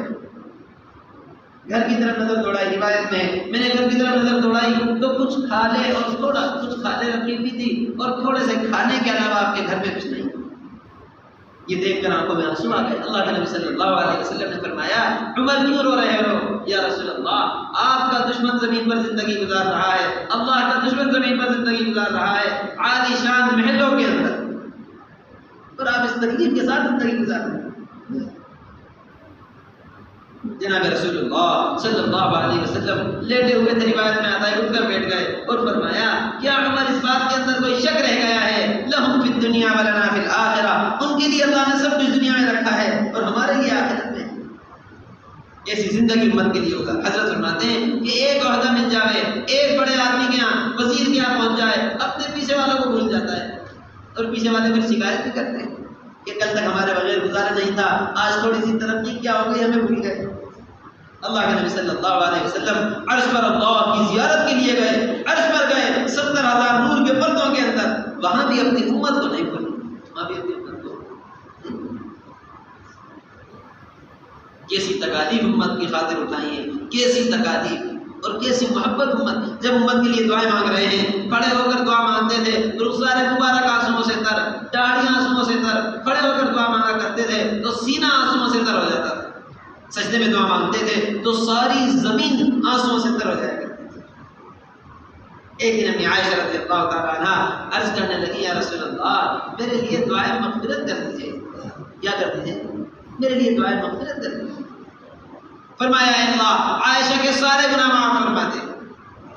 گھر کی طرف نظر دوڑائی، روایت میں نے گھر کی طرف نظر دوڑائی تو کچھ کھالے اور تھوڑا کچھ کھالے رکھی ہوئی تھی اور تھوڑے سے کھانے کے علاوہ آپ کے گھر میں کچھ نہیں۔ یہ دیکھ کر آنکھوں میں آنسو آ گئے. اللہ کے نبی صلی اللہ علیہ وسلم نے فرمایا عمر کیوں رو رہے ہو؟ یا رسول اللہ آپ کا دشمن زمین پر زندگی گزار رہا ہے، اللہ کا دشمن زمین پر زندگی گزار رہا ہے عالی شان محلوں کے اندر، اور آپ اس تکلیف کے ساتھ زندگی گزار رہے ہیں. جناب رسول اللہ صلی اللہ علیہ وسلم لیٹے ہوئے تھے، روایت میں آتا ہے اٹھ کر بیٹھ گئے اور فرمایا کیا عمر اس بات کے اندر کوئی شک رہ گیا ہے لہم فی الدنیا ولنا فی الآخرہ، ان کے لیے اللہ نے سب کچھ دنیا میں رکھا ہے اور ہمارے لیے آخرت میں. ایسی زندگی امت کے لیے ہوگا. حضرت فرماتے ہیں کہ ایک عہدہ مل جائے، ایک بڑے آدمی کے یہاں وزیر کے یہاں پہنچ جائے، اپنے پیچھے والوں کو بھول جاتا ہے، اور پیچھے والے پھر شکایت بھی کرتے ہیں کہ کل تک ہمارے بغیر گزارا نہیں تھا، آج تھوڑی سی ترقی کیا ہو گئی ہمیں بھول گئے. اللہ کے نبی صلی اللہ علیہ وسلم عرش پر اللہ کی زیارت کے لیے گئے، عرش پر گئے 70,000 نور کے پردوں کے اندر، وہاں بھی اپنی امت کو نہیں بھولی، وہاں بھی اپنی امت کو. کیسی تکالیف امت کی خاطر اٹھائی ہیں، کیسی تکالیف اور کیسی محبت امت. جب امت کے لیے دعائیں مانگ رہے ہیں، کھڑے ہو کر دعا مانگتے تھے، رخسار مبارک آنسوؤں سے تر، داڑھی آنسوؤں سے تر، کھڑے ہو کر دعا مانگا کرتے تھے تو سینہ آنسوؤں سے تر ہو جاتا تھا. سجدے میں دعا مانگتے تھے تو ساری زمین آنسوؤں سے تر ہو جایا کرتی تھی. ایک دن امی عائشہ رضی اللہ تعالیٰ عنہ عرض کرنے لگی یا رسول اللہ میرے لیے دعائیں مغفرت کر دیجیے. کیا کر دیجیے؟ میرے لیے دعائیں مغفرت کر دیجیے. فرمایا اے اللہ عائشہ کے سارے گناہ معاف فرما دے.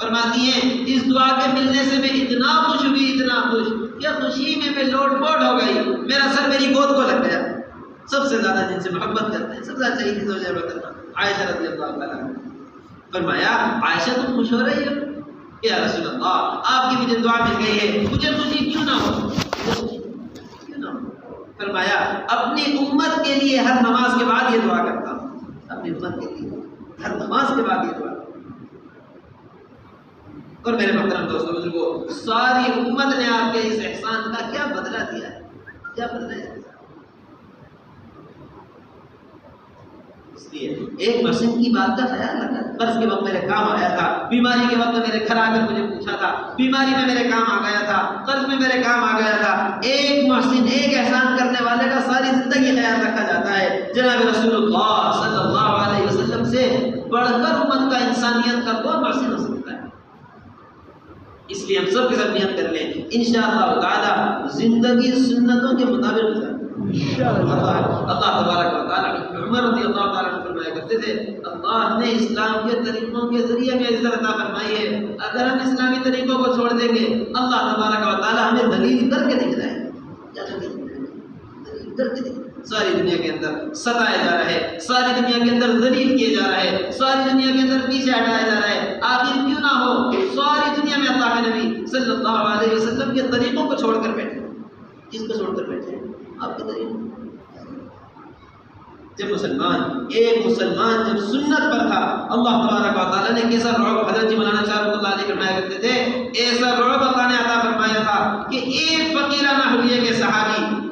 فرماتی ہیں اس دعا کے ملنے سے میں اتنا خوش ہوئی، اتنا خوش کہ خوشی میں لوٹ پوٹ ہو گئی، میرا سر میری گود کو لگ گیا. سب سے زیادہ جن سے محبت کرتے ہیں، سب سے زیادہ چاہیے زوجہ کرنا عائشہ رضی اللہ تعالیٰ عنہ. فرمایا عائشہ تم خوش ہو رہی ہو؟ یا رسول اللہ آپ کی مجھے دعا مل گئی ہے، مجھے خوشی کیوں نہ ہو، کیوں نہ ہو. فرمایا اپنی امت کے لیے ہر نماز کے بعد یہ دعا کرتا ہوں، اپنی امت کے لیے ہر نماز کے بعد یہ دعا. اور میرے محترم دوستوں بزرگوں، ساری امت نے آپ کے اس احسان کا کیا بدلہ دیا ہے، کیا بدلہ ہے. اس لیے ایک محسن کی بات کا خیال رکھا، قرض کے وقت میرے کام آیا تھا، بیماری کے وقت میرے گھر آ کر مجھے پوچھا تھا، بیماری میں میرے کام آ گیا تھا، قرض میں میرے کام آ گیا تھا. ایک محسن، ایک احسان کرنے والے کا ساری زندگی خیال رکھا جاتا ہے. جناب رسول اللہ صلی اللہ علیہ وسلم سے بڑھ کر امت کا انسانیت کا کون محسن ہو سکتا ہے. اس لیے ہم سب کے ساتھ نیت کر لیں انشاءاللہ تعالی زندگی سنتوں کے مطابق گزاریں. اللہ تبارک و تعالیٰ عمر رضی اللہ تعالیٰ عنہ فرمایا کرتے تھے اللہ نے اسلام کے طریقوں کے ذریعے میں عزت عطا فرمائی ہے، اگر ہم اسلامی طریقوں کو چھوڑ دیں گے اللہ تبارک و تعالیٰ ہمیں دلیل کر کے دکھائے. ساری دنیا کے اندر ستائے جا رہے ہیں، ساری دنیا کے اندر ذلیل کیے جا رہے ہیں، ساری دنیا کے اندر پیچھے ہٹایا جا رہا ہے. آخر کیوں نہ ہو ساری دنیا میں اللہ کے نبی صلی اللہ علیہ وسلم کے طریقوں کو چھوڑ کر بیٹھے. کس کو چھوڑ کر بیٹھے؟ آپ کے طریقے. جب ایک مسلمان جب سنت پر تھا، اللہ تبارک و تعالیٰ نے کیسا رعب، حضرت مولانا شاہ رحمۃ اللہ علیہ فرمایا کرتے تھے ایسا رعب اللہ نے عطا فرمایا تھا کہ ایک فقیرانہ حلیے کے صحابی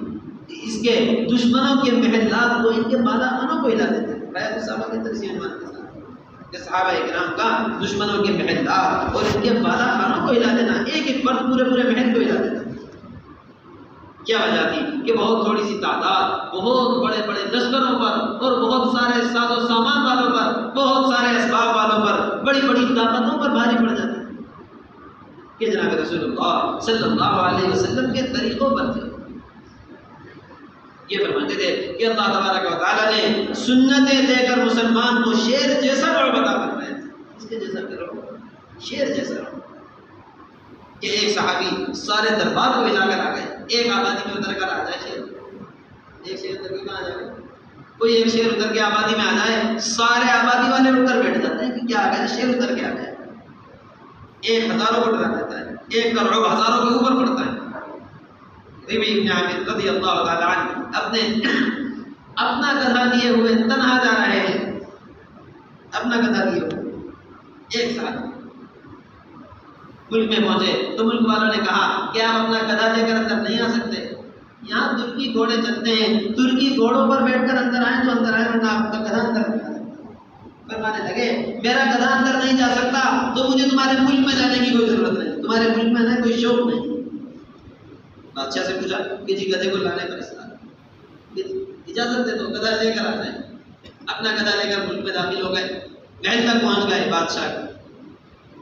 اس کے دشمنوں کے محلات کو، ان کے بالا خانوں کو ہلا دیتے تھے. بیعت صحابہ کے ترسیم کے ساتھ کہ صحابہ اکرام کا دشمنوں کے محلات اور ان کے بالا خانوں کو ہلا دینا، ایک ایک فرد پورے محل کو ہلا دینا. کیا وجہ تھی کہ بہت تھوڑی سی تعداد بہت بڑے بڑے لشکروں پر اور بہت سارے ساز و سامان والوں پر، بہت سارے اسباب والوں پر، بڑی بڑی طاقتوں پر بھاری پڑ جاتی کہ جناب رسول اللہ صلی اللہ علیہ وسلم کے طریقوں پر تھے. یہ فرماتے تھے کہ اللہ تبارک و تعالیٰ نے سنتیں دے کر مسلمان کو شیر جیسا رعب عطا فرمایا. اس کے جیسا کرو، شیر جیسا رعب کہ ایک صحابی سارے دربار کو ہلا کر آ گئے. ایک آبادی میں اتر کر آ جائے شیر، ایک شیر اتر کے کہاں آ جائے، کوئی ایک شیر اتر کے آبادی میں آ جائے، سارے آبادی والے اٹھ کر بیٹھ جاتے ہیں کہ کیا آ گیا، شیر اتر کے آ گیا. ایک ہزاروں کو ڈرا دیتا ہے، ایک کا رعب ہزاروں کے اوپر پڑتا ہے. ربیع بن عامر رضی اللہ تعالیٰ عنہ اپنا گدھا لیے ہوئے تنہا جا رہے ہیں، اپنا گدھا لیے ہوئے ایک ساتھ ملک میں پہنچے تو ملک والوں نے کہا کہ آپ اپنا گدھا لے کر اندر نہیں آ سکتے، یہاں ترکی گھوڑے چلتے ہیں، ترکی گھوڑوں پر بیٹھ کر اندر آئیں تو اندر آئیں ورنہ آپ کا گدھا اندر نہیں آ سکتا. فرمانے لگے میرا گدھا اندر نہیں جا سکتا تو مجھے تمہارے ملک میں جانے کی کوئی ضرورت نہیں، تمہارے ملک میں آنے کوئی شوق نہیں. بادشاہ سے پوچھا کہ جی گدھے کو لانے پر اسلام، اجازت دے دو، گدھا لے کر آ جائیں۔ اپنا گدھا لے کر ملک میں داخل ہو گئے، محل تک پہنچ گئے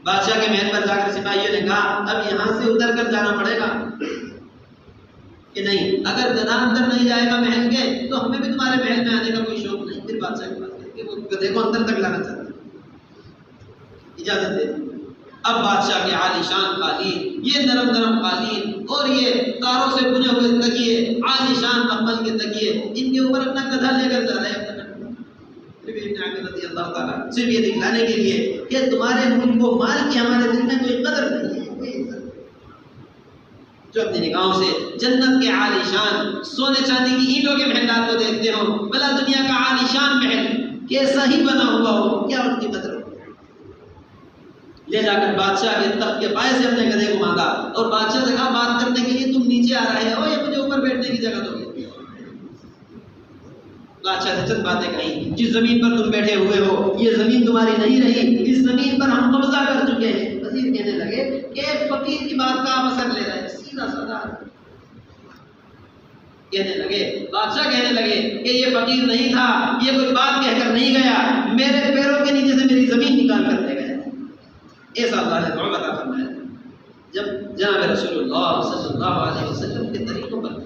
بادشاہ کے محل پر جا کر سپاہیوں نے کہا اب یہاں سے اتر کر جانا پڑے گا کہ نہیں، اگر گدھا اندر نہیں جائے گا محل کے تو ہمیں بھی تمہارے محل میں آنے کا کوئی شوق نہیں۔ پھر بادشاہ کے پاس گئے کہ وہ گدھے کو اندر تک لانا چاہتے ہیں، اجازت دے دی۔ اب بادشاہ کے عالی شان قالین، یہ نرم نرم قالین اور یہ تاروں سے بنے ہوئے تکیے، عالی شان مخمل کے تکیے، ان کے اوپر اپنا گدھا لے کر جا رہے ہیں۔ رضی اللہ تعالیٰ صرف یہ دکھلانے کے لیے کہ تمہارے ملک کو مال کی ہمارے دل میں کوئی قدر نہیں ہے، جو اپنی نگاہوں سے جنت کے عالی شان سونے چاندی کی اینٹوں کے محلات کو دیکھتے ہو، بلا دنیا کا عالی شان محل کیسا ہی بنا ہوا ہو، کیا ان کی قدر ہو۔ لے جا کر بادشاہ کے تخت کے پائے سے اپنے گدھے کو مانگا اور بادشاہ سے کہا بات کرنے کے لیے تم نیچے آ رہے ہو یا مجھے اوپر بیٹھنے کی جگہ دو گے؟ بادشاہ نے چند باتیں کہیں، جس زمین پر تم بیٹھے ہوئے ہو یہ زمین تمہاری نہیں رہی، اس زمین پر ہم قبضہ کر چکے ہیں۔ وزیر کہنے لگے کہ فقیر کی بات کا آپ اثر لے رہے ہیں، سیدھا سادہ کہنے لگے، بادشاہ کہنے لگے کہ یہ فقیر نہیں تھا، یہ کوئی بات کہہ کر نہیں گیا، میرے پیروں کے نیچے سے میری زمین نکال کر لے گئے۔ ایسا اللہ نے دعا عطا فرمایا جب جناب رسول اللہ صلی اللہ علیہ وسلم کے طریقوں پر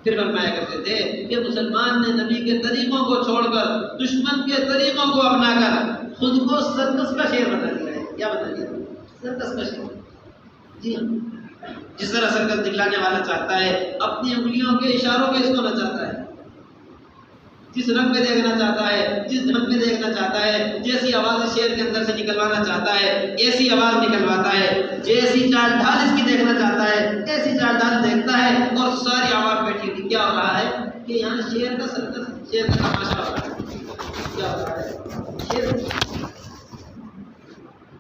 پھر فرمایا کرتے تھے کہ مسلمان نے نبی کے طریقوں کو چھوڑ کر دشمن کے طریقوں کو اپنا کر خود کو سرکس کا شیر بنا لیا ہے۔ کیا بنا لیا؟ سرکس کا شیر۔ جی ہاں، جس طرح سرکس دکھلانے والا چاہتا ہے اپنی انگلیوں کے اشاروں پہ اس کو نچاتا ہے، جس رنگ میں دیکھنا چاہتا ہے، جس ڈھنگ میں دیکھنا چاہتا ہے، جیسی آواز شیر کے اندر سے نکلوانا چاہتا ہے ایسی آواز نکلواتا ہے، جیسی چال ڈھال اس کی دیکھنا چاہتا ہے ایسی چال ڈھال دیکھتا ہے، اور ساری آواز بیٹھی ہوئی کیا ہو رہا ہے کہ یہاں شیر کا سرکس، شیر کا تماشا ہو رہا ہے۔ کیا ہو رہا ہے؟ شیر۔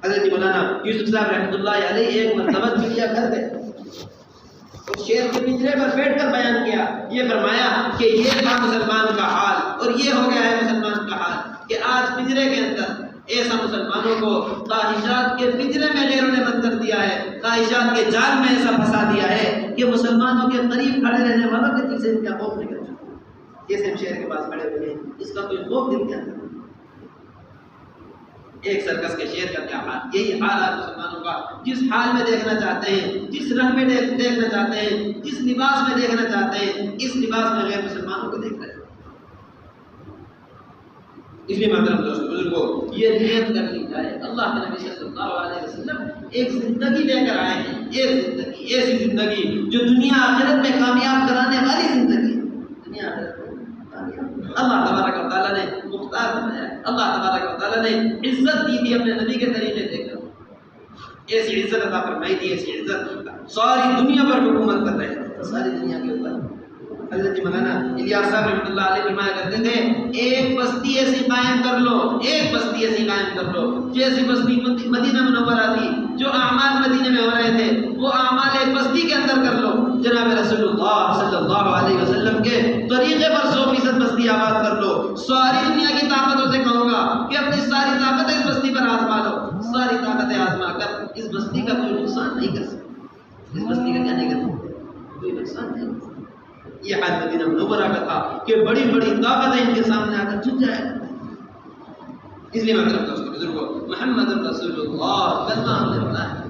حضرت مولانا یوسف صاحب رحمۃ اللہ علیہ ایک مرتبہ دنیا گھر گئے اور شیر کے پنجرے پر بیٹھ کر بیان کیا، یہ فرمایا کہ یہ تھا مسلمان کا حال اور یہ ہو گیا ہے مسلمان کا حال کہ آج پنجرے کے اندر ایسا مسلمانوں کو خواہشات کے پنجرے میں غیروں نے بند کر دیا ہے، خواہشات کے جال میں ایسا پھنسا دیا ہے کہ مسلمانوں کے قریب کھڑے رہنے والوں کے دل سے ان کا خوف نکل چکا ہے۔ جیسے ہم شیر کے پاس کھڑے ہوئے ہیں اس کا کوئی خوف دل کے اندر، ایک سرکس کے شیر کا کیا حال، یہی حال ہے مسلمانوں کا، جس حال میں دیکھنا چاہتے ہیں، جس رنگ میں دیکھنا چاہتے ہیں، جس لباس میں دیکھنا چاہتے ہیں، اس لباس میں غیر مسلمانوں کو دیکھ رہے ہیں۔ اس لیے محترم دوستو بزرگوں، یہ نیت کر لی جائے، اللہ کے نبی صلی اللہ علیہ وسلم ایک زندگی لے کر آئے ہیں، ایک زندگی، ایسی زندگی جو دنیا آخرت میں کامیاب کرانے والی زندگی، دنیا آخرت میں کامیاب، اللہ تبارک و تعالیٰ نے مختار بنایا ہے، اللہ تبارک و تعالیٰ نے عزت دی تھی اپنے نبی کے طریقے دے کر، ایسی عزت عطا فرمائی تھی، ایسی عزت ساری دنیا پر حکومت کر رہے ہیں، ساری دنیا کے اوپر۔ حضرت مولانا الیاس صاحب رحمۃ اللہ علیہ فرمایا کرتے تھے ایک بستی ایسی قائم کر لو، ایک بستی ایسی قائم کر لو جیسی بستی مدینہ منورہ تھی، جو اعمال مدینے میں ہو رہے تھے وہ اعمال ایک بستی کے اندر کر لو، جناب رسول اللہ صلی اللہ علیہ وسلم کے طریقے پر 100% بستی آباد کر لو۔ ساری دنیا کی طاقتوں سے کہوں گا کہ اپنی ساری طاقتیں اس بستی پر آزما لو، ساری طاقتیں آزما کر اس بستی کا کوئی نقصان نہیں کر سکتے، اس بستی کا کیا نہیں کر سکتے، کوئی نقصان نہیں کر سکتے۔ یہ حال مدینہ منورہ کا تھا کہ بڑی بڑی طاقتیں ان کے سامنے آ کر جھک جائے۔ اس لیے محترم دوستو بزرگوں، محمد رسول اللہ کلمہ ہم نے پڑھا ہے،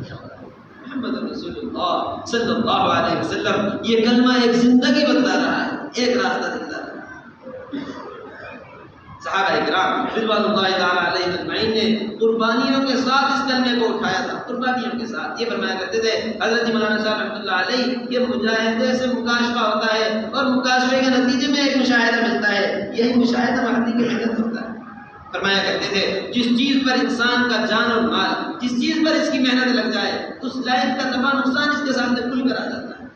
محمد رسول اللہ صلی اللہ علیہ وسلم یہ کلمہ ایک زندگی بتلا رہا ہے، ایک راستہ دکھلا رہا ہے۔ صحابہ کرام رضوان اللہ تعالیٰ علیہ اجمعین نے قربانیوں کے ساتھ اس کلمے کو اٹھایا تھا، قربانیوں کے ساتھ۔ یہ فرمایا کرتے تھے حضرت مولانا صاحب رحمۃ اللہ علیہ کہ مجاہدے سے مکاشفہ ہوتا ہے اور مکاشفے کے نتیجے میں ایک مشاہدہ ملتا ہے، یہی مشاہدہ مہدی کی محنت ہوتا ہے۔ فرمایا کرتے تھے جس چیز پر انسان کا جان اور مال، جس چیز پر اس کی محنت لگ جائے اس لائف کا نفع نقصان اس کے سامنے کھل کر آ جاتا ہے۔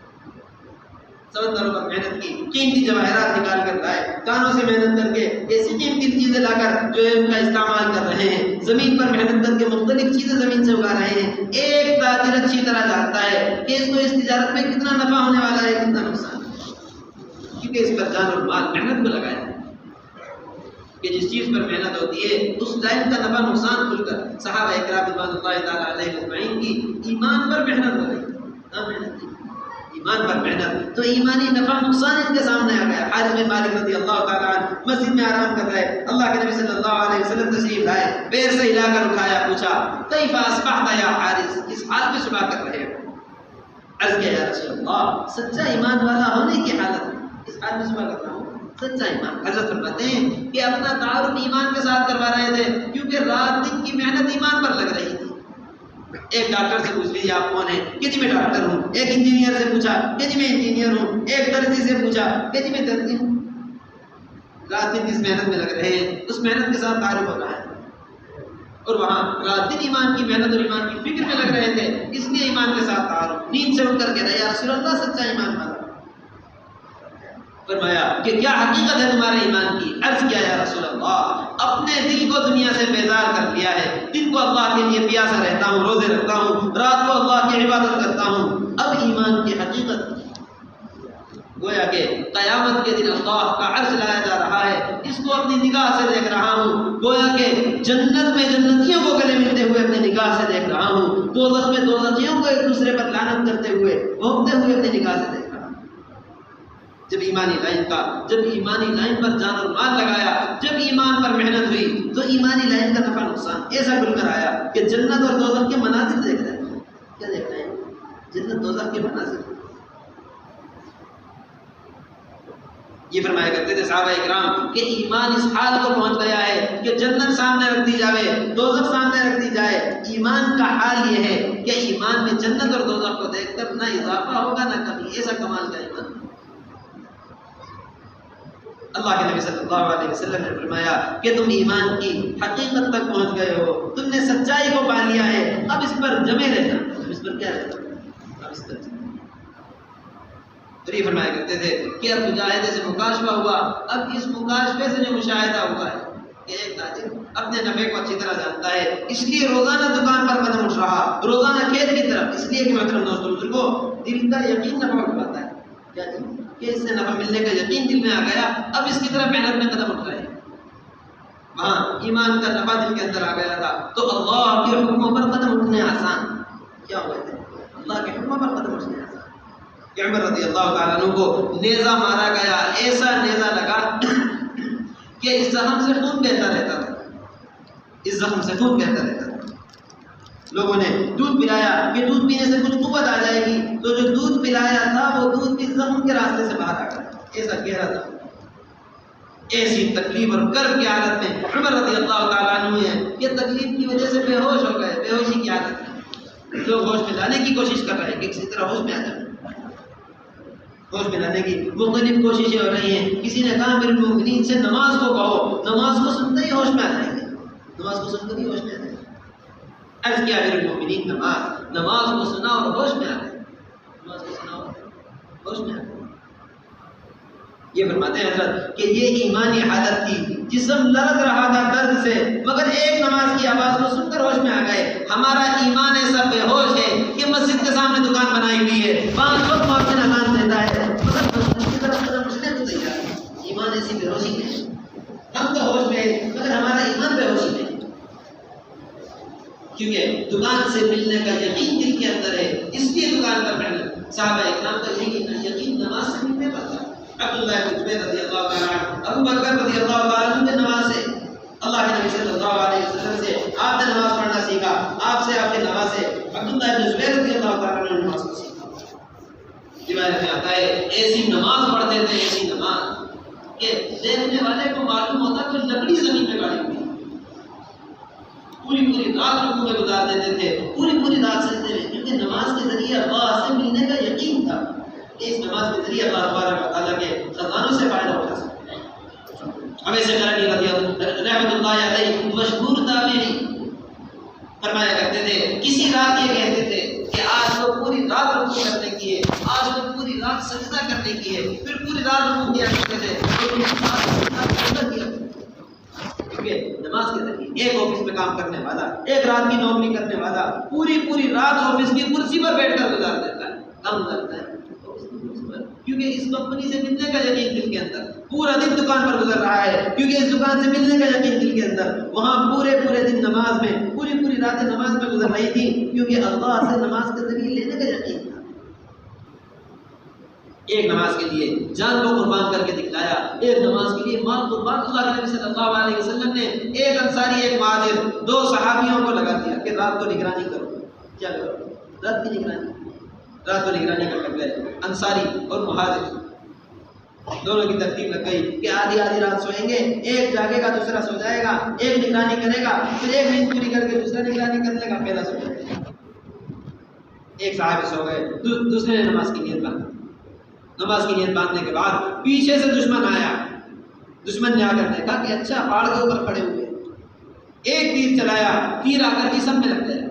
سمندروں پر محنت کی، قیمتی جواہرات نکال کر لائے، کانوں سے محنت کر کے ایسی قیمتی چیزیں لا کر جو ہے ان کا استعمال کر رہے ہیں، زمین پر محنت کر کے مختلف چیزیں زمین سے اگا رہے ہیں۔ ایک تاجر اچھی طرح جانتا ہے کہ اس کو اس تجارت میں کتنا نفع ہونے والا ہے، کتنا نقصان، کیونکہ اس پر جان اور مال محنت کو لگایا ہے کہ جس چیز پر محنت ہوتی ہے اس لائن کا نفع نقصان کھل کر صحابہ کرام رضوان اللہ تعالیٰ علیہ اجمعین کی ایمان پر محنت ہو رہی ہے، محنت کی ایمان پر محنت، تو ایمانی نفع نقصان ان کے سامنے آ گیا۔ حارث بن مالک رضی اللہ تعالیٰ عنہ مسجد میں آرام کر رہے، اللہ کے نبی صلی اللہ علیہ وسلم تشریف لائے، پیر سے ہلا کر اٹھایا، پوچھا کیف اصبحت یا حارث، کس حال میں صبح کر رہے ہو؟ عرض کیا یا رسول اللہ، سچا ایمان والا ہونے کی حالت اس حال میں صبح کر رہا ہوں، سچا ایمان۔ حضرت فرماتے ہیں کہ اپنا تعارف ایمان کے ساتھ کروا رہے تھے، کیونکہ رات دن کی محنت ایمان پر لگ رہی تھی۔ ایک ڈاکٹر سے پوچھ لیجیے آپ کون ہیں، کہ جی میں ڈاکٹر ہوں۔ ایک انجینئر سے پوچھا کہ جی میں انجینئر ہوں۔ ایک درزی سے پوچھا کہ جی میں درزی ہوں۔ رات دن جس محنت میں لگ رہے ہیں اس محنت کے ساتھ تعارف ہو رہا ہے، اور وہاں رات دن ایمان کی محنت اور ایمان کی فکر میں لگ رہے تھے، اس لیے ایمان کے ساتھ تعارف۔ نیند سے اٹھ کر کے یا رسول اللہ سچا ایمان والا۔ فرمایا کہ کیا حقیقت ہے تمہارے ایمان کی؟ عرض کیا یا رسول اللہ، اپنے دل کو دنیا سے بیزار کر لیا ہے، دن کو اللہ کے لیے پیاسا رہتا ہوں، روزے رکھتا ہوں، رات کو اللہ کی عبادت کرتا ہوں۔ اب ایمان کی حقیقت گویا کہ قیامت کے دن اللہ کا عرش لایا جا رہا ہے، اس کو اپنی نگاہ سے دیکھ رہا ہوں، گویا کہ جنت میں جنتیوں کو گلے ملتے ہوئے اپنی نگاہ سے دیکھ رہا ہوں، دوزخ میں دوزخیوں کو ایک دوسرے پر لعنت کرتے ہوئے بھونکتے ہوئے اپنی نگاہ سے دیکھ رہا ہوں۔ جب ایمانی لائن پر جان اور مال لگایا، جب ایمان پر محنت ہوئی، تو ایمانی لائن کا نفع نقصان ایسا کھل کر آیا کہ جنت اور دوزخ کے مناظر دیکھ رہے ہیں۔ کیا دیکھ رہے ہیں؟ جنت دوزخ کے مناظر۔ یہ فرمایا کرتے تھے صحابہ اکرام کہ ایمان اس حال کو پہنچ گیا ہے کہ جنت سامنے رکھ دی جائے، دوزخ سامنے رکھ دی جائے، ایمان کا حال یہ ہے کہ ایمان میں جنت اور دوزخ کو دیکھ کر نہ اضافہ ہوگا نہ کمی۔ ایسا کمال کا ایمان۔ اللہ کے نبی صلی اللہ علیہ وسلم نے فرمایا کہ تم ایمان کی حقیقت تک پہنچ گئے ہو، تم نے سچائی کو پا لیا ہے، اب اس پر جمے رہنا۔ اب اس پر کیا رہنا؟ اب اس پر تو یہ فرمایا کرتے تھے کہ اب مجاہدے سے مکاشفہ ہوا، اب اس مکاشفے سے جو مشاہدہ ہوا ہے کہ ایک تاجر اپنے نفع کو اچھی طرح جانتا ہے، اس لیے روزانہ دکان پر قدم اٹھ رہا، روزانہ کھیت کی طرف، اس لیے کہ محترم دوستوں بزرگوں، دل کا یقین نفع اٹھاتا ہے، کیا کہ اس سے نفع ملنے کا یقین دل میں آ گیا، اب اس کی طرف محنت میں قدم اٹھ رہے ہیں۔ وہاں ایمان کا نفع دل کے اندر آ گیا تھا، تو اللہ کے حکموں پر قدم اٹھنے آسان کیا ہوئے تھے؟ اللہ کے حکموں پر قدم اٹھنے آسان۔ کہ عمر رضی اللہ تعالیٰ عنہ کو نیزہ مارا گیا، ایسا نیزہ لگا کہ اس زخم سے خون بہتا رہتا تھا، اس زخم سے خون بہتا رہتا تھا۔ لوگوں نے دودھ پلایا کہ دودھ پینے سے کچھ قوت آ جائے گی، تو جو دودھ پلایا تھا وہ دودھ اس زخم کے راستے سے باہر آ گیا، ایسا گہرا تھا۔ ایسی تکلیف اور کرب کی حالت میں عمر رضی اللہ تعالیٰ عنہ ہے کہ تکلیف کی وجہ سے بے ہوش ہو گئے، بے ہوشی کی حالت میں لوگ ہوش میں لانے کی کوشش کر رہے ہیں کہ کسی طرح ہوش میں آ جائیں، ہوش میں لانے کی مختلف کوششیں ہو رہی ہیں۔ کسی نے کہا میرے مومنین سے نماز کو کہو، نماز کو سنتے ہی ہوش میں آ جائیں گے، نماز کو سن کر ہی ہوش میں آ جائیں گے۔ عرض کیا میرے مومنین، نماز کو سنا اور ہوش میں آ گئے، نماز کو سنا اور ہوش میں آ گئے۔ یہ فرماتے ہیں حضرت کہ یہ ایمانی حالت تھی، جسم لرز رہا تھا درد سے، مگر ایک نماز کی آواز کو سن کر ہوش میں آ گئے۔ ہمارا ایمان ایسا بے ہوش ہے کہ مسجد کے سامنے دکان بنائی ہوئی ہے، 5 وقت مؤذن اذان دیتا ہے، مگر مسجد کی طرف قدم اٹھنے کو تیار ہے۔ ایمان ایسی بے ہوشی ہے، ہم تو ہوش میں ہیں مگر ہمارا ایمان بے ہوشی نہیں، کیونکہ دکان سے ملنے کا یقین دل کے اندر ہے، اس لیے دکان پر محنت۔ صحابہ اکرام کا یقین نماز سے ملنے پر تھا۔ عبداللہ بن زبیر رضی اللہ تعالیٰ عنہ، ابو بکر رضی اللہ تعالیٰ عنہ نے نماز سے، اللہ کے نبی صلی اللہ علیہ وسلم سے آپ نے نماز پڑھنا سیکھا، آپ سے آپ کے نماز سے عبداللہ بن زبیر رضی اللہ تعالیٰ عنہ نے نماز کو سیکھا۔ روایت میں آتا ہے ایسی نماز پڑھتے تھے، ایسی نماز کہ دیکھنے والے کو معلوم ہوتا کہ لکڑی زمین پہ گاڑی ہوئی، پوری رات رکوع میں گزار دیتے تھے، پوری رات سجدے میں، کیونکہ نماز کے ذریعے اللہ سے ملنے کا یقین تھا کہ اس نماز کے ذریعے اللہ تبارک و تعالیٰ کے خزانوں سے فائدہ اٹھا سکتے ہیں۔ اویس قرنی رحمۃ اللہ علیہ مشہور تابعی فرمایا کرتے تھے، کسی رات یہ کہتے تھے کہ آج تو پوری رات رکوع کرنے کی ہے، آج تو پوری رات سجدہ کرنے کی ہے، پھر پوری رات رکوع کیا کرتے تھے، کیونکہ نماز کے ذریعے ایک آفس میں کام کرنے والا، ایک رات کی نوکری کرنے والا پوری رات آفس کی کرسی پر بیٹھ کر گزار دیتا ہے، کم کرتا ہے، کیونکہ اس کمپنی سے ملنے کا یقین دل کے اندر، پورا دن دکان پر گزر رہا ہے کیونکہ اس دکان سے ملنے کا یقین دل کے اندر، وہاں پورے دن نماز میں، پوری رات نماز میں گزر رہی تھی کیونکہ اللہ سے نماز کے ذریعے لینے کا یقین تھا۔ ایک نماز کے لیے جان کو قربان کر کے دکھلایا، ایک نماز کے لیے مال قربان۔ اللہ کے نبی صلی اللہ علیہ وسلم نے ایک انصاری ایک مہاجر دو صحابیوں کو لگا دیا کہ رات کو نگرانی کرو۔ کیا کرو؟ رات کی نگرانی، رات کو نگرانی کر لگ گئے انصاری اور مہاجر، دونوں کی ترتیب لگ گئی کہ آدھی آدھی رات سوئیں گے، ایک جاگے گا دوسرا سو جائے گا، ایک نگرانی کرے گا پھر ایک نیند پوری کر کے دوسرا نگرانی کر لے گا، پہلا سو جائے گا۔ ایک صاحب سو گئے، دوسرے نے نماز کی نیت باندھی۔ نماز کی نیت باندھنے کے بعد پیچھے سے دشمن آیا، دشمن نے آ کر دیکھا کہ اچھا پہاڑ کے اوپر کھڑے ہوئے، ایک تیر چلایا، تیر آ کر جسم میں لگ گیا،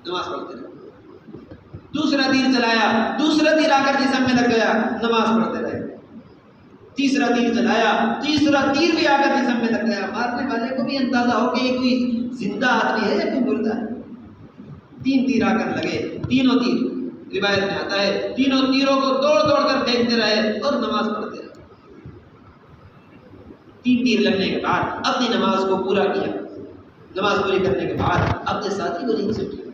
نماز پڑھتے رہے۔ دوسرا تیر چلایا، دوسرا تیر آ کر جسم میں لگ گیا، نماز پڑھتے رہے۔ تیسرا تیر چلایا، تیسرا تیر بھی آ کر جسم میں لگ گیا۔ مارنے والے کو بھی اندازہ ہو کہ یہ کوئی زندہ آدمی ہے یا کوئی مردہ ہے۔ تین تیر آ کر لگے، تینوں تیر روایت میں آتا ہے تینوں تیروں کو توڑ توڑ کر پھینکتے رہے اور نماز پڑھتے رہے۔ تین تیر لگنے کے بعد اپنی نماز کو پورا کیا۔ نماز پوری کرنے کے بعد اپنے ساتھی کو نہیں سمجھا۔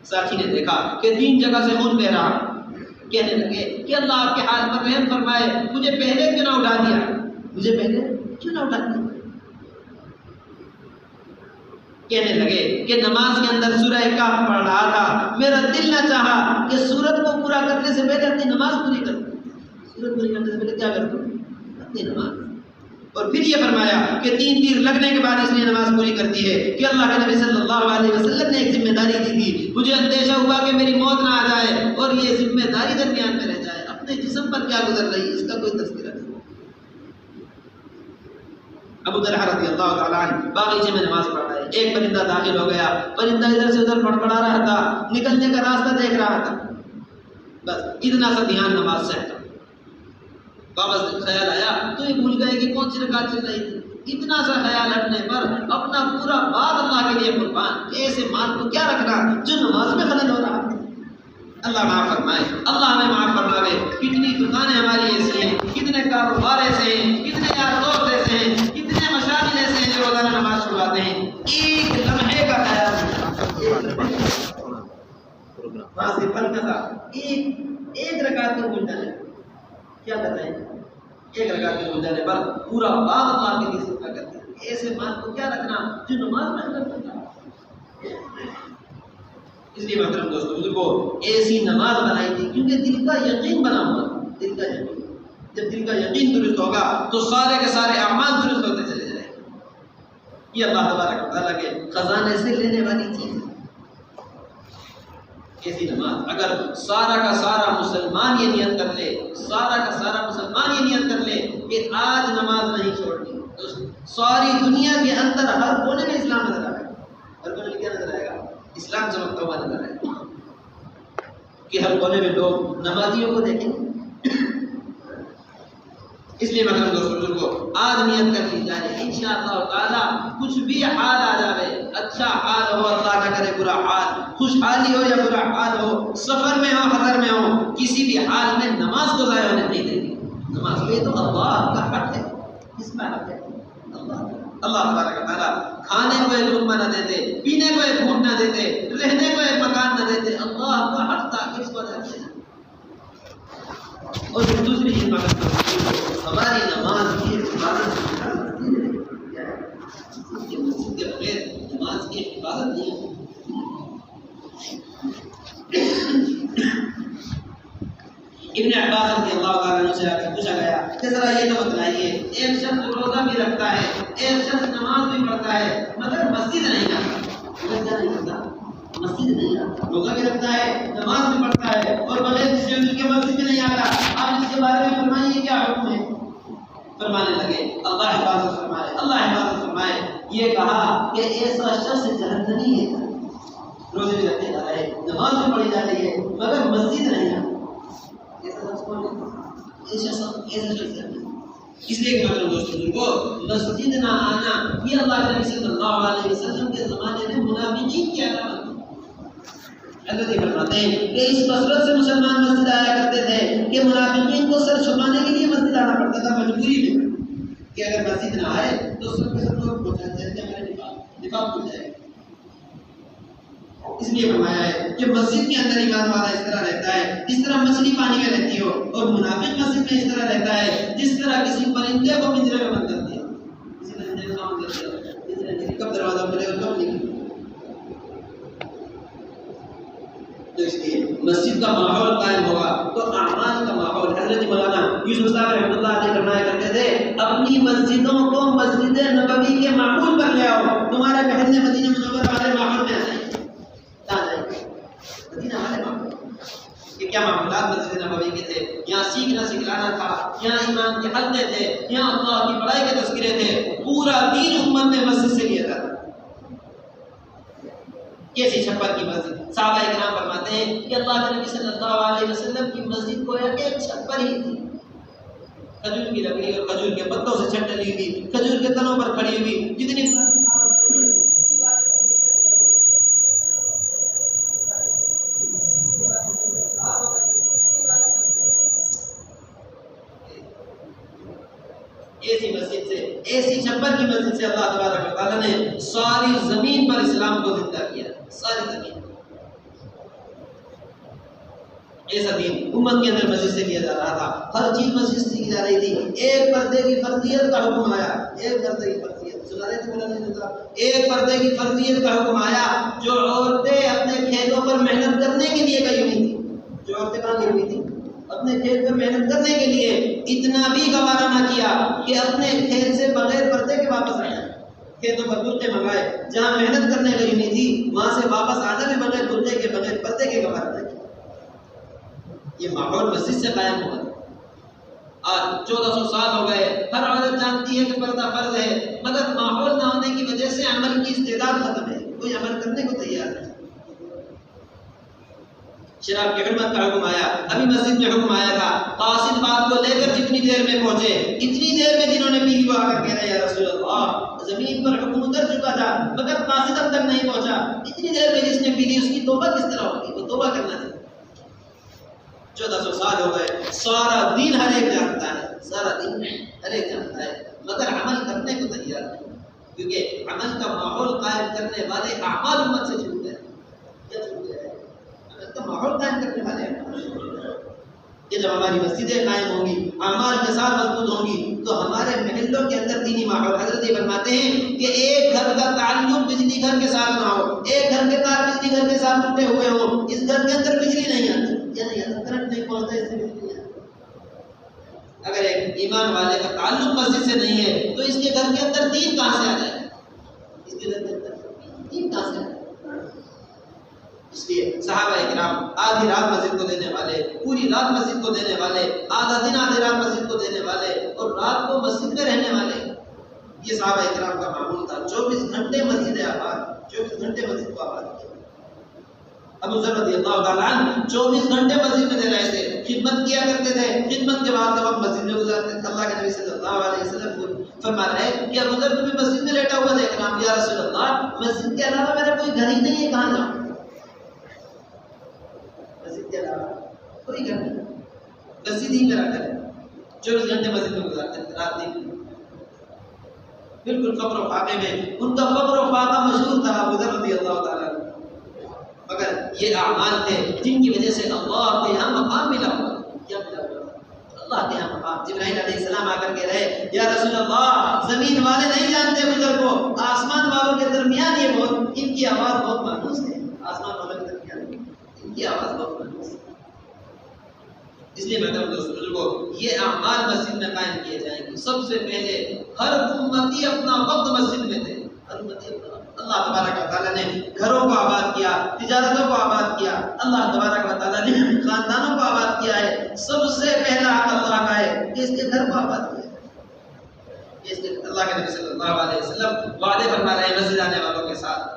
ساتھی نے دیکھا کہ تین جگہ سے خون بہ رہا، کہنے لگے کہ اللہ آپ کے حال پر رحم فرمائے، مجھے پہلے کیوں نہ اٹھا دیا، مجھے پہلے کیوں نہ اٹھا دیا۔ کہنے لگے کہ نماز کے اندر سورہ کہف پڑھ رہا تھا، میرا دل نہ چاہا کہ سورت کو پورا کرنے سے پہلے اپنی نماز پوری کر دوں۔ سورت پوری کرنے سے پہلے کیا کر دوں؟ اپنی نماز۔ اور پھر یہ فرمایا کہ تین تیر لگنے کے بعد اس نے نماز پوری کر دی ہے کہ اللہ کے نبی صلی اللہ علیہ وسلم نے ایک ذمہ داری دی تھی، مجھے اندیشہ ہوا کہ میری موت نہ آ جائے اور یہ ذمہ داری درمیان میں رہ جائے۔ اپنے جسم پر کیا گزر رہی ہے اس کا کوئی تذکرہ نہیں۔ ابو طلحہ رضی اللہ تعالیٰ عنہ باغیچے میں نماز پڑھ رہا ہے، ایک پرندہ داخل ہو گیا، پرندہ ادھر سے ادھر پڑپڑا رہا تھا، نکلنے کا راستہ دیکھ رہا تھا، بس اتنا سا دھیان نماز سے ہٹا۔ واپس خیال آیا تو یہ بھول گئے کہ کون سی رکعت چل رہی تھی۔ اتنا سا خیال ہٹنے پر اپنا پورا باغ اللہ کے لیے قربان۔ ایسے مال کو کیا رکھنا جو نماز میں خلل ہو رہا ہے۔ اللہ معاف فرمائے، اللہ ہمیں معاف فرماوے۔ کتنی دکانیں ہماری ایسی ہیں، کتنے کاروبار ایسے ہیں، کتنے یار دوست ایسے ہیں، کتنے مشاغل ایسے ہیں جو روزانہ نماز چھڑواتے ہیں۔ ایک لمحے کا خیال وہاں سے پلک سا ایک رکعت کو بھول جانے، کیا بتائیں، ایک رکعت کو بھول جانے پر پورا باغ اللہ کے لیے صدقہ کرتے ہیں۔ ایسے مال کو کیا رکھنا جو نماز میں خلل ہوتا ہے۔ اس لیے محترم دوستو بزرگوں، ایسی نماز بنائی تھی کیونکہ دل کا یقین بنا ہوا، دل کا یقین۔ جب دل کا یقین درست ہوگا تو سارے کے سارے اعمال درست ہوتے چلے جائیں گے۔ یہ اللہ تبارک و تعالیٰ کے خزانے سے لینے والی چیز ہے۔ ایسی نماز اگر سارا کا سارا مسلمان یہ نیت کر لے، سارا کا سارا مسلمان یہ نیت کر لے کہ آج نماز نہیں چھوڑنی، تو ساری دنیا کے اندر ہر کونے میں اسلام نظر آئے گا۔ ہر کونے میں کیا نظر آئے گا؟ اسلام چمکتا ہوا نظر آئے گا کہ ہر کونے میں لوگ نمازیوں کو دیکھیں گے۔ اس لیے محترم دوستو بزرگوں، آج نیت کر لی جائے انشاءاللہ تعالیٰ کچھ بھی حال آ جائے، اچھا حال ہو اللہ نہ کرے برا حال، خوشحالی ہو یا برا حال ہو، سفر میں ہو حضر میں ہو، کسی بھی حال میں نماز کو ضائع ہونے نہیں دیں گے۔ نماز یہ تو اللہ کا حق ہے، کس کا حق ہے؟ اللہ تبارک و تعالیٰ کھانے کو ایک لقمہ نہ دیتے، پینے کو ایک گھونٹ نہ دیتے، رہنے کو ایک مکان نہ دیتے، اللہ کا حق تھا کس کو دیتے ہیں۔ اور دوسری چیز ہماری نماز کی حفاظت کے بغیر نماز کی حفاظت نہیں ہے۔ ابن عباس رضی اللہ تعالیٰ عنہ سے پوچھا گیا کہ ذرا یہ تو بتلائیے، ایک شخص روزہ بھی رکھتا ہے، ایک شخص نماز بھی پڑھتا ہے، مگر مسجد نہیں آتا، مسجد نہیں آتا، روزہ بھی رکھتا ہے، نماز بھی پڑھتا ہے اور بغیر کسی عذر کے مسجد میں نہیں آتا، آپ اس کے بارے میں فرمائیے کیا حکم ہے؟ فرمانے لگے اللہ حفاظت فرمائے، اللہ حفاظت فرمائے۔ یہ کہا کہ ایسا شخص جہنمی ہے، روزے بھی رکھے جا رہے، نماز بھی پڑھی جا رہی ہے مگر مسجد نہیں آتا۔ اس لیے کہ مطلب دوستوں کو مسجد نہ آنا یہ اللہ کے نبی صلی اللہ علیہ وسلم کے زمانے میں منافقین کی علامت ہے۔ حضرت یہ فرماتے ہیں کہ اس کثرت سے مسلمان مسجد آیا کرتے تھے کہ منافقین کو سر چھپانے کے لیے مسجد آنا پڑتا تھا مجبوری میں، کہ اگر مسجد نہ آئے تو سب کے سب لوگ پہنچ جاتے ہیں، ہمارے نفاق کھل جائے گا۔ اس لیے فرمایا ہے کہ مسجد کے اندر ایمان والا اس طرح رہتا ہے جس طرح مچھلی پانی میں رہتی ہو، اور منافق مسجد میں اس طرح رہتا ہے جس طرح کسی پرندے کو پنجرے میں بند کر دیا، کسی پرندے کو بند کر دیا، کب دروازہ کھلے گا کب نکلے. تو اس لیے مسجد کا ماحول قائم ہوگا تو اعمال کا ماحول. حضرت مولانا یوسف صاحب رحمۃ اللہ علیہ فرمایا کرتے تھے اپنی مسجدوں کو مسجد نبوی کے ماحول پر لے آؤ. تمہارے بہن مدینہ منورہ والے ماحول میں آ جائیں. کہاں جائیں گے؟ مدینہ والے ماحول. کہ کیا معاملات مسجد نبوی کے تھے؟ یہاں سیکھنا سکھلانا تھا، یہاں ایمان کے حلقے تھے، یہاں اللہ کی بڑائی کے تذکرے تھے. پورا دین امت نے مسجد سے لیا تھا. کیسی چھپر کی مسجد. صحابہ کرام فرماتے ہیں کہ اللہ کے نبی صلی اللہ علیہ وسلم کی مسجد کو ایک چھپر ہی تھی، کھجور کی لکڑی اور کھجور کے پتوں سے چھت ڈلی ہوئی، کھجور کے تنوں پر کھڑی ہوئی. جتنی ایسی مسجد سے، ایسی چھپر کی مسجد سے اللہ تبارک و تعالیٰ نے ساری زمین پر اسلام کو زندہ کیا. ساری زمین ایسا دین امت کے اندر مسجد سے کیا جا رہا تھا. ہر چیز مسجد سے کی جا رہی تھی. ایک پردے کی فرضیت کا حکم آیا. ایک پردے کی فرضیت سنا رہے تھے مولانا صاحب. ایک پردے کی فرضیت کا حکم آیا. جو عورتیں اپنے کھیتوں پر محنت کرنے کے لیے گئی ہوئی تھی، جو عورتیں کہاں گئی ہوئی تھی؟ اپنے کھیت پر محنت کرنے کے لیے. اتنا بھی گوارا نہ کیا کہ اپنے کھیت سے بغیر پردے کے واپس آئے. کھیتوں پر برقعے منگائے. جہاں محنت کرنے گئی ہوئی تھی وہاں سے واپس آنا بھی بغیر برقعے کے، بغیر پردے کے گوارا نہ کیا. یہ ماحول مسجد سے قائم ہوا. آج 1400 سال ہو گئے. ہر عورت جانتی ہے کہ پردہ فرض ہے، مگر ماحول نہ ہونے کی وجہ سے عمل کی استعداد ختم ہے. کوئی عمل کرنے کو تیار نہیں. شراب کی حرمت کا حکم آیا. ابھی مسجد میں حکم آیا تھا قاصد بات کو لے کر جتنی دیر میں پہنچے، اتنی دیر میں جنہوں نے پیلی وہ آ کر کہہ رہے یا رسول اللہ زمین پر حکم اتر چکا تھا مگر قاصد اب تک نہیں پہنچا. اتنی دیر میں جس نے پیلی اس کی توبہ کس طرح ہوگی؟ وہ توبہ کرنا چاہیے. 1400 سال ہو گئے. سارا دین ہر ایک جانتا ہے، سارا دین ہر ایک جانتا ہے، مگر عمل کرنے کو تیار نہیں. کیونکہ عمل کا ماحول قائم کرنے والے اعمال امت سے چھوٹ گئے. کیا چھوٹ گئے؟ تو ماحول قائم کرنے والے ہیں کہ جب ہماری مسجدیں قائم ہوں گی، اعمال کے ساتھ مضبوط ہوں گی تو ہمارے محلوں کے اندر دینی ماحول. حضرت یہ فرماتے ہیں کہ ایک گھر کا تعلق بجلی گھر کے ساتھ نہ ہو، ایک گھر کے تار بجلی گھر کے ساتھ ٹوٹے ہوئے ہوں، اس گھر کے اندر بجلی نہیں آتی. یا نہیں آتا، کرنٹ نہیں پہنچتا، اس سے بجلی نہیں آتی. اگر ایک ایمان والے کا تعلق مسجد سے نہیں ہے تو اس کے گھر کے اندر دین کہاں سے آ جائے؟ اس کے گھر کے اندر دین کہاں سے آ جائے؟ اس لیے صحابہ کرام آدھی رات مسجد کو دینے والے، پوری رات مسجد کو دینے والے، آدھا دن آدھی رات مسجد کو دینے والے، اور رات کو مسجد میں رہنے والے. یہ صحابہ کرام کا معمول تھا. 24 گھنٹے مسجد آباد، 24 گھنٹے مسجد کو آباد کیا. ابو ذر رضی اللہ تعالیٰ عنہ 24 گھنٹے مسجد میں دے رہے تھے. خدمت کیا کرتے تھے. خدمت کے بعد کا وقت مسجد میں گزارتے تھے. اللہ کے نبی صلی اللہ علیہ وسلم کو فرما رہے ہیں کہ ابو ذر تمہیں مسجد میں لیٹا ہوا دیکھنا. یا رسول اللہ مسجد کے علاوہ میرا کوئی گھر ہی نہیں ہے، کہاں جاؤں؟ کوئی گھر نہیں، مسجد ہی میرا گھر ہے. 24 گھنٹے مسجد میں گزارتے ہیں رات دن. بالکل فقر و فاقے میں ان کا فقر و فاقہ مشہور تھا ابو ذر رضی اللہ تعالیٰ عنہ. مگر یہ اعمال تھے جن کی وجہ سے اللہ کے یہاں مقام ملا ہوا. کیا ملا ہوا؟ اللہ کے یہاں مقام. جبرائیل علیہ السلام آ کر کہہ رہے یا رسول اللہ زمین والے نہیں جانتے گزر کو، آسمان والوں کے درمیان یہ بہت ان کی آواز بہت مانوس ہے. آسمان والوں کے درمیان ان کی آواز بہت مانوس ہے. اس لیے محترم دوستوں یہ اعمال مسجد میں قائم کیے جائیں گے. سب سے پہلے ہر امتی اپنا وقت مسجد میں دے. ہر امتی اپنا. اللہ تبارک و تعالیٰ نے گھروں کو آباد کیا، تجارتوں کو آباد کیا. اللہ تبارک و تعالیٰ نے خاندانوں کو آباد کیا ہے. سب سے پہلا حق اللہ کا ہے کہ اس کے گھر کو آباد کیا. اس کے اللہ کے نبی صلی اللہ علیہ وسلم وعدے فرما رہے ہیں مسجد آنے والوں کے ساتھ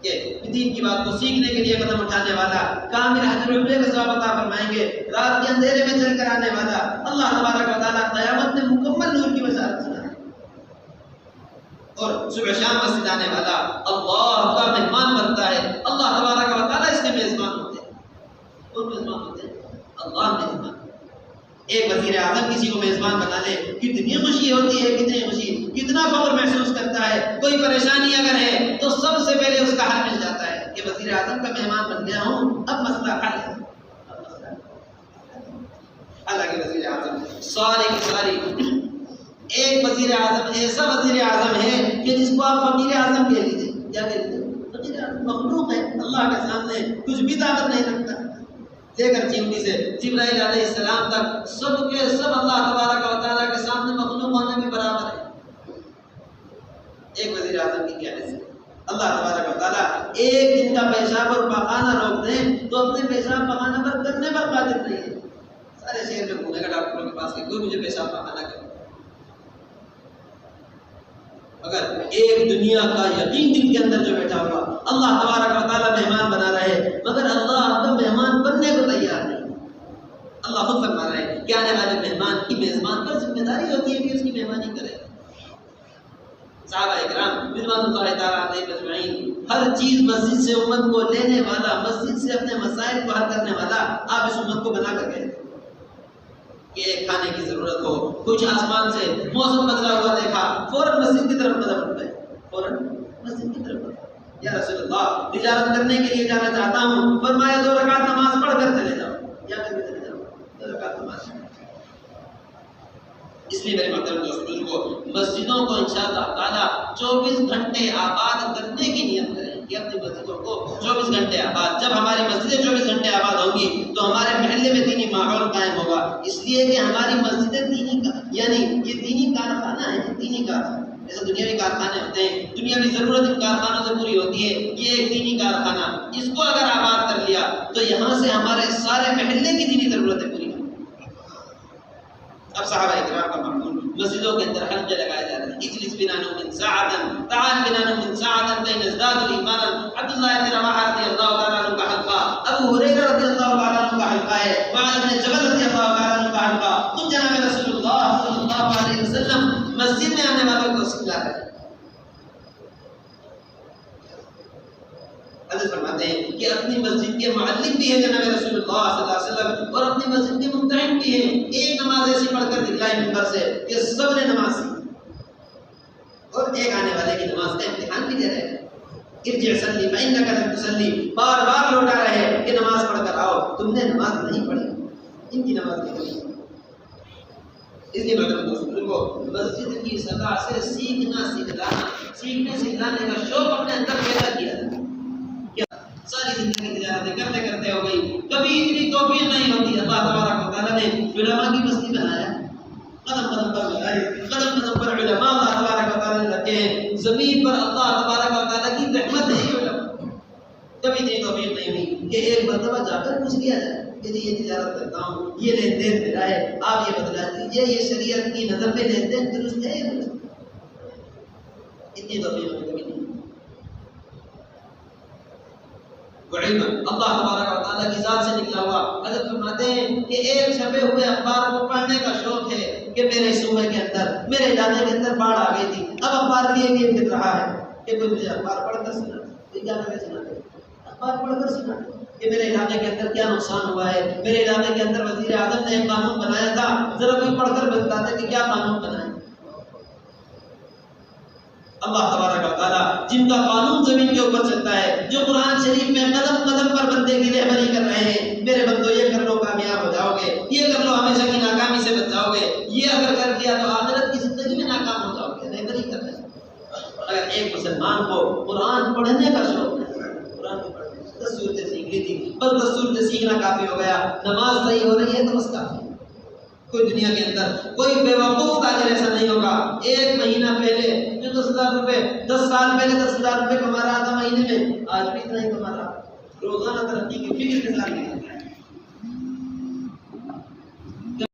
کہ دین کی بات کو سیکھنے کے لیے قدم اٹھانے والا کامل حج عمرے کا ثواب عطا فرمائیں گے. رات کے اندھیرے میں چل کر آنے والا اللہ تبارک و تعالیٰ قیامت میں مکمل نور کی بشارت سنائے. اور صبح شام مسجد آنے والا اللہ کا مہمان بنتا ہے. اللہ تبارک و تعالیٰ اس کے میزبان ہوتے ہیں. کون میزبان ہوتے ہیں؟ اللہ میزبان. ایک وزیر اعظم کسی کو میزبان بنا لے کتنی خوشی ہوتی ہے، کتنی خوشی، کتنا فخر محسوس کرتا ہے. کوئی پریشانی اگر ہے تو سب سے پہلے اس کا حل مل جاتا ہے کہ وزیر اعظم کا مہمان بن گیا ہوں، اب مسئلہ حل ہے۔ حالانکہ وزیر اعظم سارے کی ساری ایک وزیر اعظم ایسا وزیر اعظم ہے کہ جس کو آپ فقیر اعظم کہہ لیجیے، کیا کہہ لیجیے، وزیر اعظم مخلوق ہے، اللہ کے سامنے کچھ بھی طاقت نہیں رکھتا، لے کر چمٹی سے جبرائیل علیہ السلام تک سب کے سب اللہ تبارک و تعالیٰ کے سامنے مخلوق ہونے میں برابر ہے۔ ایک وزیر اعظم کی کیا حیثیت؟ اللہ تبارک و تعالیٰ ایک دن کا پیشاب اور پخانہ روک دیں تو اپنے پیشاب پخانہ پر کرنے پر قادر نہیں ہے۔ سارے شہر میں گھومے گا ڈاکٹروں کے پاس کہ کوئی مجھے پیشاب پخانہ کرے، اگر ایک دنیا کا یقین دل کے اندر جو بیٹھا ہوا اللہ تبارک و تعالیٰ مہمان بنا رہے مگر اللہ آپ کا مہمان بننے کو تیار نہیں۔ اللہ خود فرما رہے ہیں کہ آنے والے مہمان کی میزبان پر ذمہ داری ہوتی ہے کہ اس کی مہمانی کرے۔ صحابہ اکرام رضوان اللہ تعالیٰ علیہم اجمعین، ہر چیز مسجد سے امت کو لینے والا، مسجد سے اپنے مسائل کو حل کرنے والا آپ اس امت کو بنا کر گئے کہ ایک کھانے کی ضرورت ہو، کچھ آسمان سے موسم بدلا ہوا دیکھا، فوراً مسجد کی طرف قدم اٹھائے، فوراً مسجد کی طرف اٹھائے۔ یا رسول اللہ تجارت کرنے کے لیے جانا چاہتا ہوں، فرمایا 2 رکعت نماز پڑھ کر چلے جاؤ، یا کر کے چلے جاؤ 2 رکعت نماز۔ اس لیے میرے محترم دوستوں کو مسجدوں کو انشاءاللہ تعالیٰ 24 گھنٹے آباد کرنے کی نیت کریں کہ اپنی مسجدوں کو 24 گھنٹے آباد، جب ہماری مسجدیں 24 گھنٹے آباد ہوں گی تو ہمارے محلے میں دینی ماحول قائم ہوگا، اس لیے کہ ہماری مسجدیں دینی یعنی یہ دینی کارخانہ ہے، دینی کارخانہ جیسے دنیاوی کارخانے ہوتے ہیں، دنیاوی ضرورت ان کارخانوں سے پوری ہوتی ہے، یہ ایک دینی کارخانہ، اس کو اگر آباد کر لیا تو یہاں سے ہمارے سارے محلے کی دینی ضرورتیں پوری ہوں۔ اب صحابہ اکرام کا معمول مسجدوں کے اندر حلقے لگائے جا رہے ہیں، اجلس بنا نؤمن ساعة تعال بنا نؤمن ساعة كي نزداد ایمانا۔ عبداللہ بن رواحہ رضی اللہ تعالیٰ عنہ کا حلقہ، ابو ہریرہ رضی اللہ تعالیٰ عنہ کا حلقہ ہے، معاذ بن جبل رضی اللہ تعالیٰ عنہ کا حلقہ۔ تم جناب رسول اللہ صلی اللہ علیہ وسلم مسجد میں آنے والوں کو سکھلا رہے ہیں۔ حضرت فرماتے ہیں کہ اپنی مسجد کے معلم بھی ہیں جناب رسول اللہ صلی اللہ علیہ وسلم، اور اپنی مسجد کے ممتحن بھی ہیں۔ ایک نماز ایسی پڑھ کر دکھلائی منبر سے کہ سب نے نماز سیکھی، اور ایک آنے والے کی نماز کا امتحان بھی دے رہے ہیں۔ ارجع صلی فإنک لم تصلی، بار بار لوٹا رہے ہیں کہ نماز پڑھ کر آؤ، تم نے نماز نہیں پڑھی، ان کی نماز نہیں پڑھی۔ اس لیے مطلب دوستوں کو مسجد کی سطح سے سیکھنا سکھلانا، سیکھنے سکھلانے کا شوق اپنے اندر پیدا کیا جائے۔ ساری زندگی تجارتیں کرتے کرتے ہو گئی، کبھی اتنی توفیق نہیں ہوتی۔ اللہ تبارک و تعالیٰ نے علماء کی بستی بنایا، قدم قدم پر مدارس، قدم قدم پر علماء اللہ تبارک و تعالیٰ نے رکھے ہیں۔ زمین پر اللہ تبارک و تعالیٰ کی رحمت ہے یہ علماء۔ کبھی اتنی توفیق نہیں ہوئی کہ ایک مرتبہ جا کر پوچھ لیا جائے کہ جی یہ تجارت کرتا ہوں، یہ لین دین میرا ہے، آپ یہ بتلا دیجیے یہ شریعت کی نظر میں لین دین درست ہے یا درست؟ اتنی توفیق کبھی نہیں۔ علم اللہ تبارک و تعالیٰ کی ذات سے نکلا ہوا۔ حضرت فرماتے ہیں کہ ایک چھپے ہوئے اخبار کو پڑھنے کا شوق ہے کہ میرے صوبے کے اندر، میرے علاقے کے اندر باڑھ آ گئی تھی، اب اخبار لیے یہ دکھ رہا ہے کہ کوئی مجھے اخبار پڑھ کر سنا، کوئی کیا کرے سنا دے، اخبار پڑھ کر سنا کہ میرے علاقے کے اندر کیا نقصان ہوا ہے، میرے علاقے کے اندر وزیر اعظم نے ایک قانون بنایا تھا، ذرا کوئی پڑھ کر بتاتے کہ کیا قانون بنایا۔ اللہ تبارک و تعالیٰ جن کا قانون زمین کے اوپر چلتا ہے، جو قرآن شریف میں قدم قدم پر بندے کی رہبری کر رہے ہیں، میرے بندو یہ کر لو کامیاب ہو جاؤ گے، یہ کر لو ہمیشہ کی ناکامی سے بچ جاؤ گے، یہ اگر کر دیا تو آخرت کی زندگی میں ناکام ہو جاؤ گے، رہبری کر رہے ہیں۔ اگر ایک مسلمان کو قرآن پڑھنے کا شوق ہے، قرآن کو پڑھنے 10 صورتیں سیکھ لی تھی، بس 10 صورتیں سیکھنا کافی ہو گیا، نماز صحیح ہو رہی ہے تو بس کافی۔ کوئی دنیا کے اندر کوئی بے وقوف تاجر ایسا نہیں ہوگا، ایک مہینہ پہلے جو 10,000 روپے 10 سال پہلے 10,000 روپے کما رہا تھا مہینے میں، آج بھی اتنا ہی کما رہا، روزانہ ترقی کی فکر کے ساتھ نکلتا ہے۔